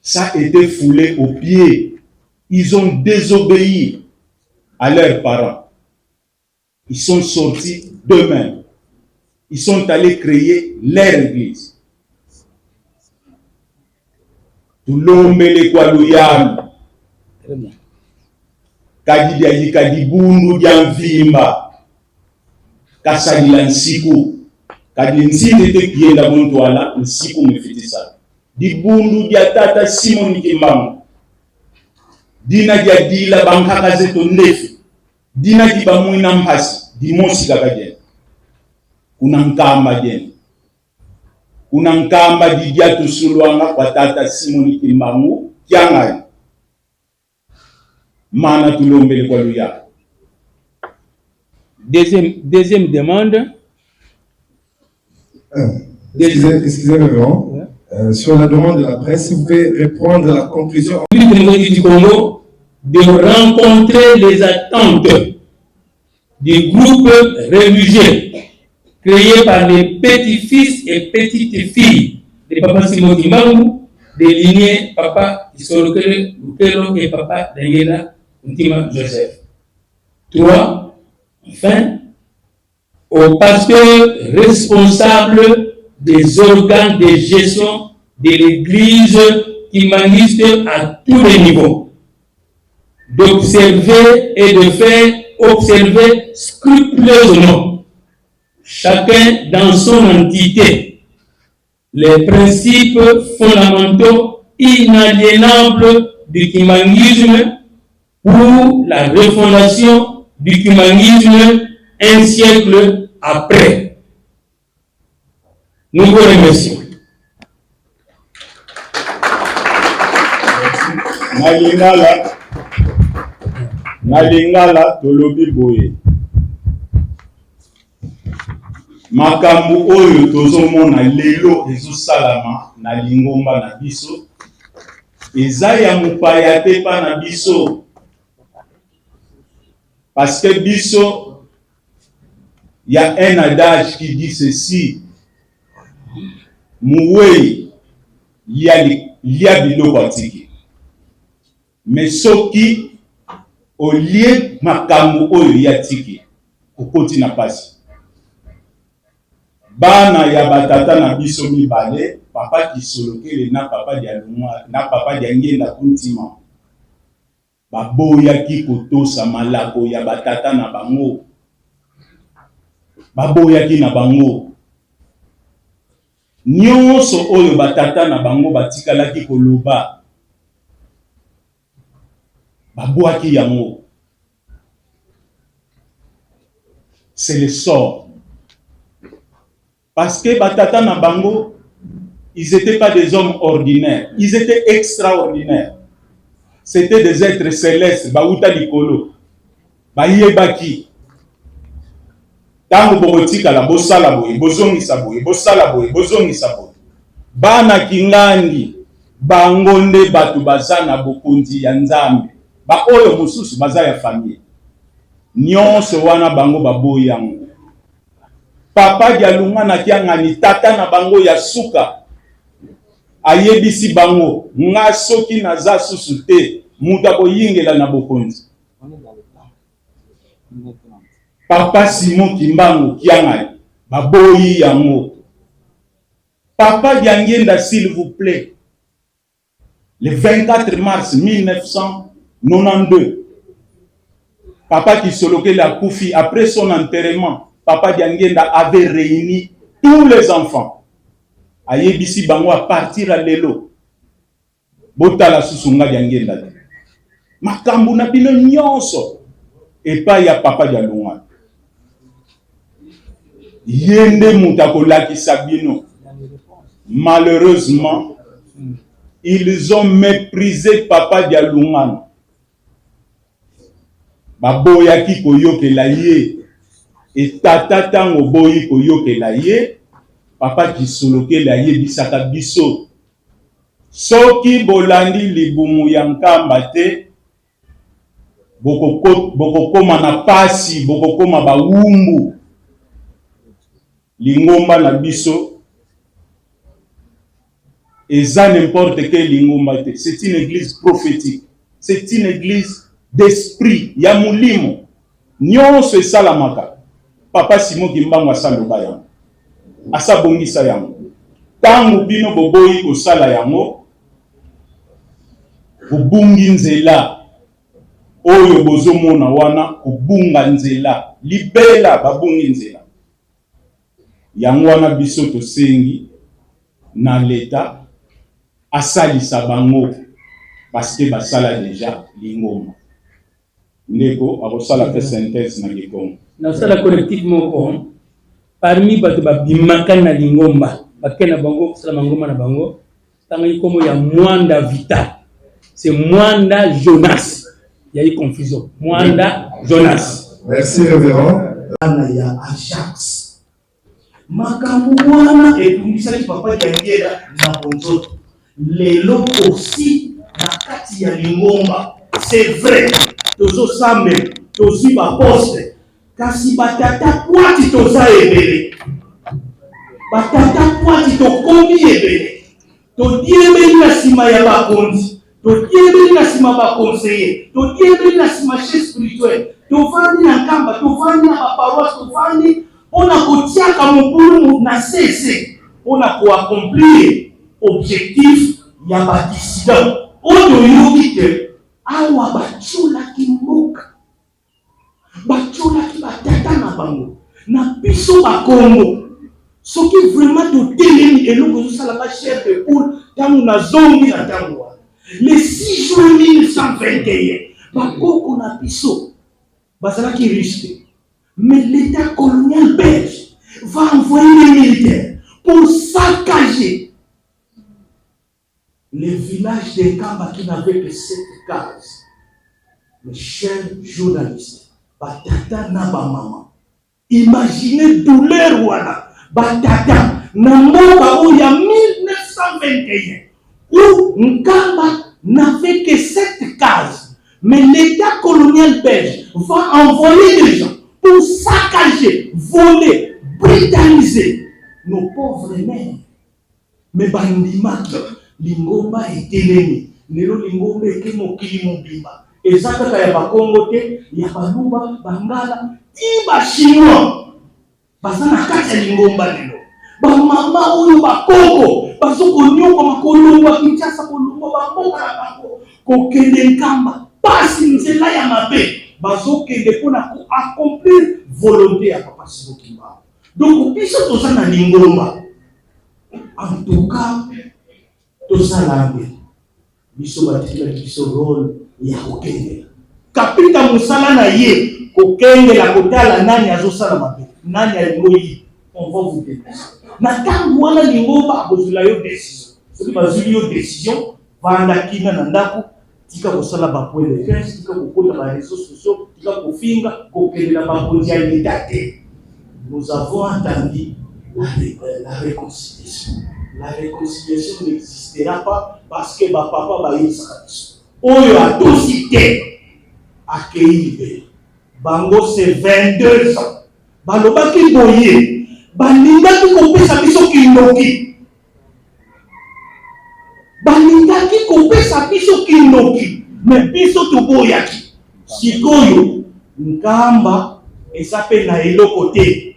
ça a été foulé aux pieds. Ils ont désobéi à leurs parents. Ils sont sortis d'eux-mêmes. Ils sont allés créer leur église. Tulombele kwa luyami. Kadi ya yikadibundu ya mvimba. Kasali la nsiku. Kadi nsite te kienda muntu wala nsiku mfitisa. di bundu dia tata Simon Kimbangu, dina dia dila bankaka zeto ndefi, dina di bamuina mpasi, di mosi kaka jen. Kuna nkamba jen. Kuna nkamba di dia tusuluanga kwa tata Simon Kimbangu, kiangai. Mana tulombele kwa luya. Deuxième demande. Excusez-moi, sur la demande de la presse, si vous pouvez répondre à la conclusion. Du Congo de rencontrer les attentes des groupes religieux créés par les petits-fils et petites-filles de Papa Simon Kimbangu, des lignées Papa Isolokele Lukelo et Papa Dengela Ntima Joseph. 3. Enfin, aux pasteurs responsables des organes de gestion de l'Église kimbanguiste à tous les niveaux, d'observer et de faire observer scrupuleusement, chacun dans son entité, les principes fondamentaux inaliénables du kimbanguisme pour la refondation du kimbanguisme un siècle après. Nous vous remercions. Nalingala tolobi boye. Makambu oyo tozomona lelo ezosalama na lingomba na biso. Eza ya mupaya te pa na biso. Parce que biso, il y a un adage qui dit ceci. Moué, il y a biloko atiki. Mais soki, au lieu makambu oyo ya tiki, kokoti na pasi. Bana ya batata na biso mibale, papa Kisolokele na papa Dialunga, na papa Diangenda Kuntima. Baboya ki kotosa malako ya batata na bango. Baboya ki na bango. Nyonso oyo batata na bango batikala ki koloba. Baboya ki yango. C'est le sort. Parce que batata na bango, ils n'étaient pas des hommes ordinaires. Ils étaient extraordinaires. C'était des êtres célestes. Bauta likolo. Bayebaki. Tango bokotika la bosala boye, bozongisa boye, bosala boye, bozongisa boye. Bana kingandi, bangonde batu bazana bokundi ya nzambe. Ba oyo mususu baza ya famille. Nyonso wana bango baboyi yango. Papa Dialunga na kiangani tata na bango ya suka. Ayebisi bango, nga soki naza susu te, muta koyingela na bokonzi. Papa Simon Kimbangu kiangani, baboyi yango. Papa Diangenda, s'il vous plaît, le 24 mars 1992, Papa Kisolokele a Koufi, après son enterrement, Papa Diangenda avait réuni tous les enfants. Ayebisi bango à partir à lelo. Botala susunga Diangenda. Makambu na bino nyonso. Et pas ya Papa Dialunga. Yende mutakolaki sabino. Malheureusement, ils ont méprisé Papa Dialunga. Baboyaki koyokela ye. Et tata tango boyi koyokela ye. Papa Kisolokele ayebisaka biso. Soki bolandi libumu ya nkamba te, bokokoma na pasi, bokokoma bawumbu. Lingomba na biso, eza n'importe quelle lingomba te. C'est une église prophétique. C'est une église d'esprit. Ya mulimo. Nyonso esalamaka. Papa Simon Kimbangu asaloba yango. Asa bongisa yango. Tango bino boboyi kosala yango, kobungi nzela. Oyo bozomona wana kobunga nzela. Libela babungi nzela. Yango wana biso tosengi na leta asalisa bango parce que basala déjà lingomba. Ndeko akosala pe synthèse na Gikongo. Na sala collectif moko parmi bato babimaka na lingomba bakena bango sala ngoma na bango tanga ikomo ya Mwanda Vita. C'est Mwanda Jonas. Il y a eu confusion. Mwanda Jonas. Merci, révérend. Ya Ajax. Makamwana et Misali papa Yangela na Bonzoto. Lelo aussi na kati ya lingomba. C'est vrai. Tozo sambe, tozi ba poste. Kasi batata kwati toza ebele. Batata kwati tokomi ebele. To diemeli na sima ya bakonzi. To diemeli na sima ba conseiller. To diemeli na sima chef spirituel. To vandi na kamba, to vandi na paroisse, to vandi ona kotiaka mokulu na cesse. Ona ko accomplir objectif ya ba dissident. Oyo yokite awa bachula kimboka. Bachula ki batata na bango. Na biso ba Congo. Ce qui vraiment te télémi et l'on que ça la chef de poule dans na zongi na tango. Le 6 juin 1921, bakoko na biso bazala qui risque. Mais l'état colonial belge va envoyer les militaires pour saccager les villages de Kamba qui n'avaient que 7 cases. Mes chers journalistes, batata na ba maman. Imaginez douleur wana. Batata na mboka où il y a 1921 où Nkamba n'avait que 7 cases, mais l'État colonial belge va envoyer des gens pour saccager, voler, britanniser nos pauvres mères. Mais bandimaka lingomba etelemi lelo lingomba ekemokili mobimba ezaka ya bakongo te ya baluba bangala ti ba chinois. Bazana kati ya lingomba lelo. Ba mama oyo bakoko bazoko nyoko makolomba Kinshasa kolomba bamoka na bango kokende Nkamba pasi nzela ya mabe bazokende pona ko accomplir volonté ya papa Sibokimba. Donc biso toza na lingomba. En tout cas tozala mbe biso batikela biso rôle ya kokende. Kapita musala na ye kokende la kotala nani azosala mabe. Nani alingoyi, on va vous dénoncer. Natangu wana lingomba abozula yo décision. Soki bazuli yo décision, vanda kina na ndako, tika kosala ba point de presse, tika kokota ba réseaux sociaux, tika kofinga, kokelela ba kondia l'état. Nous avons entendu la réconciliation. La réconciliation n'existera pas parce que ba papa ba yesa biso. Oyo atosite accueilli libéré. Bango c'est 22 ans. Balobaki boye, balingaki kopesa biso kindoki. Balingaki kopesa biso kindoki, mais biso toboyaki. Sikoyo, Nkamba esape na eloko te.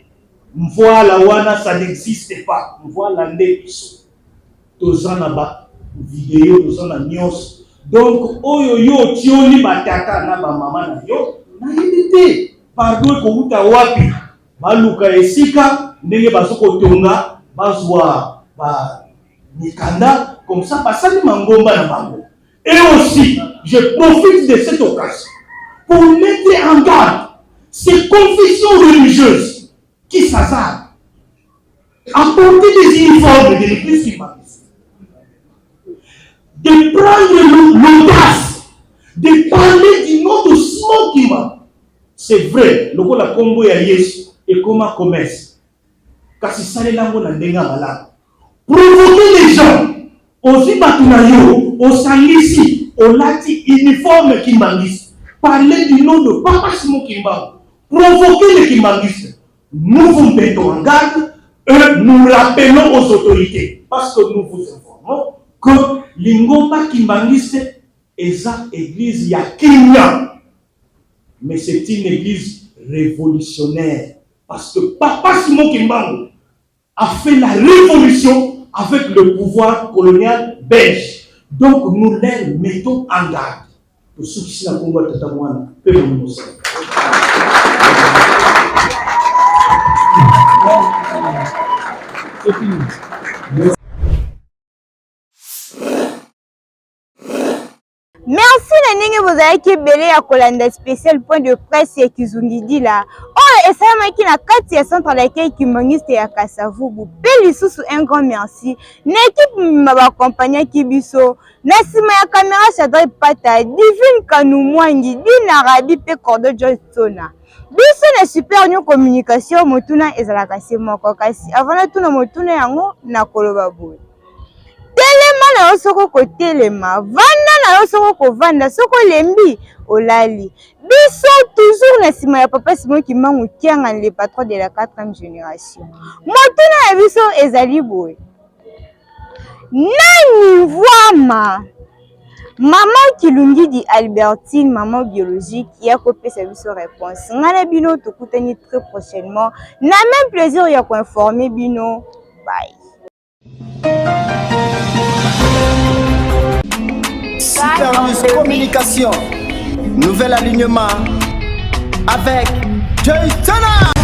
Mvoila wana ça n'existe pas. Mvoila nde biso. Tozana ba vidéo, tozana nyos. Donc oyo yo tioli batata na ba mama na yo, na yebite. Pardon ko uta wapi. Baluka esika ndenge bazoko tonga bazwa ba mikanda comme ça pasali mangomba na bango. Et aussi je profite de cette occasion pour mettre en garde ces confessions religieuses qui s'hasardent à porter des uniformes de l'église humaniste, de prendre l'audace de parler du nom de Simon Kimba. C'est vrai, le la combo ya Yesu et comment commerce. Kasi sale lango na ndenga malamu. Provoquer les gens. Aussi batunayo, au sangisi, au lati uniforme kimbangiste. Parler du nom de Papa Simon Kimba. Provoquer les kimbangistes. Nous vous mettons en garde et nous rappelons aux autorités. Parce que nous vous informons que l'ingomba kimbangiste est une église ya Kenya. Mais c'est une église révolutionnaire. Parce que Papa Simon Kimbangu a fait la révolution avec le pouvoir colonial belge. Donc nous les mettons en garde. Pour ceux qui sont Congo Tatamouana, peu nous sommes. C'est fini. ndenge bozalaki ebele ya kolanda spécial point de presse ya Kizungidila oyo esalamaki na kati ya centre d'accueil kimongiste ya Kasavubu pe lisusu un grand merci na équipe bakompagnaki biso na nsima ya caméra Shadrack Pata Divine Kanumwangi Dina Rabi pe Cordo Joyce Tsona biso na super new communication motuna ezalaka se moko kasi avant na tuna motuna yango na koloba boye telema na yo soko kotelema vanda na yo soko kovanda soko lembi olali biso toujours na nsima ya papa Simon Kimbangu Kianga le patron de la 4e génération motuna ya biso ezali boye nani Vwama Maman Kilungidi Albertine, maman biologique, il y a copié sa réponse. Ngana bino tokutani très prochainement. Na même plaisir il y a qu'on informer bino. Bye. Super News Communication. Nouvel alignement avec Joyce Tsona.